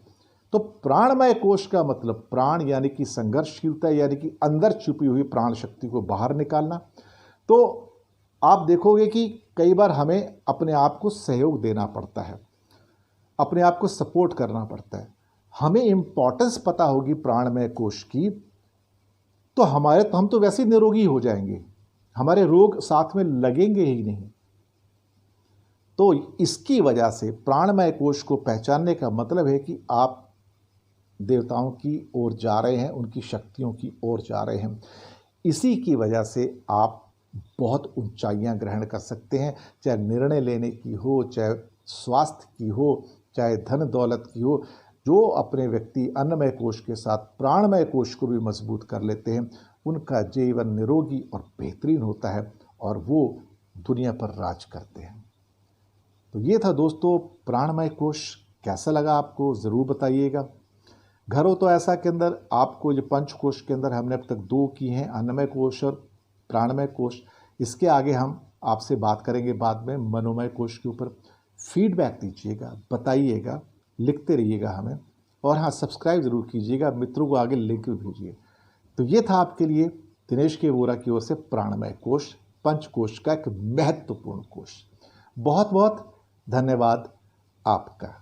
तो प्राणमय कोश का मतलब प्राण यानी कि संघर्षशीलता, यानी कि अंदर छुपी हुई प्राण शक्ति को बाहर निकालना। तो आप देखोगे कि कई बार हमें अपने आप को सहयोग देना पड़ता है, अपने आप को सपोर्ट करना पड़ता है। हमें इम्पोर्टेंस पता होगी प्राणमय कोश की, तो हम तो वैसे निरोगी हो जाएंगे, हमारे रोग साथ में लगेंगे ही नहीं। तो इसकी वजह से प्राणमय कोश को पहचानने का मतलब है कि आप देवताओं की ओर जा रहे हैं, उनकी शक्तियों की ओर जा रहे हैं। इसी की वजह से आप बहुत ऊंचाइयां ग्रहण कर सकते हैं, चाहे निर्णय लेने की हो, चाहे स्वास्थ्य की हो, चाहे धन दौलत की हो। जो अपने व्यक्ति अन्नमय कोश के साथ प्राणमय कोश को भी मजबूत कर लेते हैं, उनका जीवन निरोगी और बेहतरीन होता है और वो दुनिया पर राज करते हैं। तो ये था दोस्तों प्राणमय कोश। कैसा लगा आपको ज़रूर बताइएगा। घर हो तो ऐसा के अंदर आपको जो पंचकोश के अंदर हमने अब तक 2 की हैं, अन्नमय कोश और प्राणमय कोश। इसके आगे हम आपसे बात करेंगे बाद में मनोमय कोश के ऊपर। फीडबैक दीजिएगा, बताइएगा, लिखते रहिएगा हमें, और हाँ सब्सक्राइब ज़रूर कीजिएगा, मित्रों को आगे लिंक भी भेजिए। तो ये था आपके लिए दिनेश के वोरा की ओर से प्राणमय कोश, पंचकोश का एक महत्वपूर्ण कोश। बहुत बहुत धन्यवाद आपका।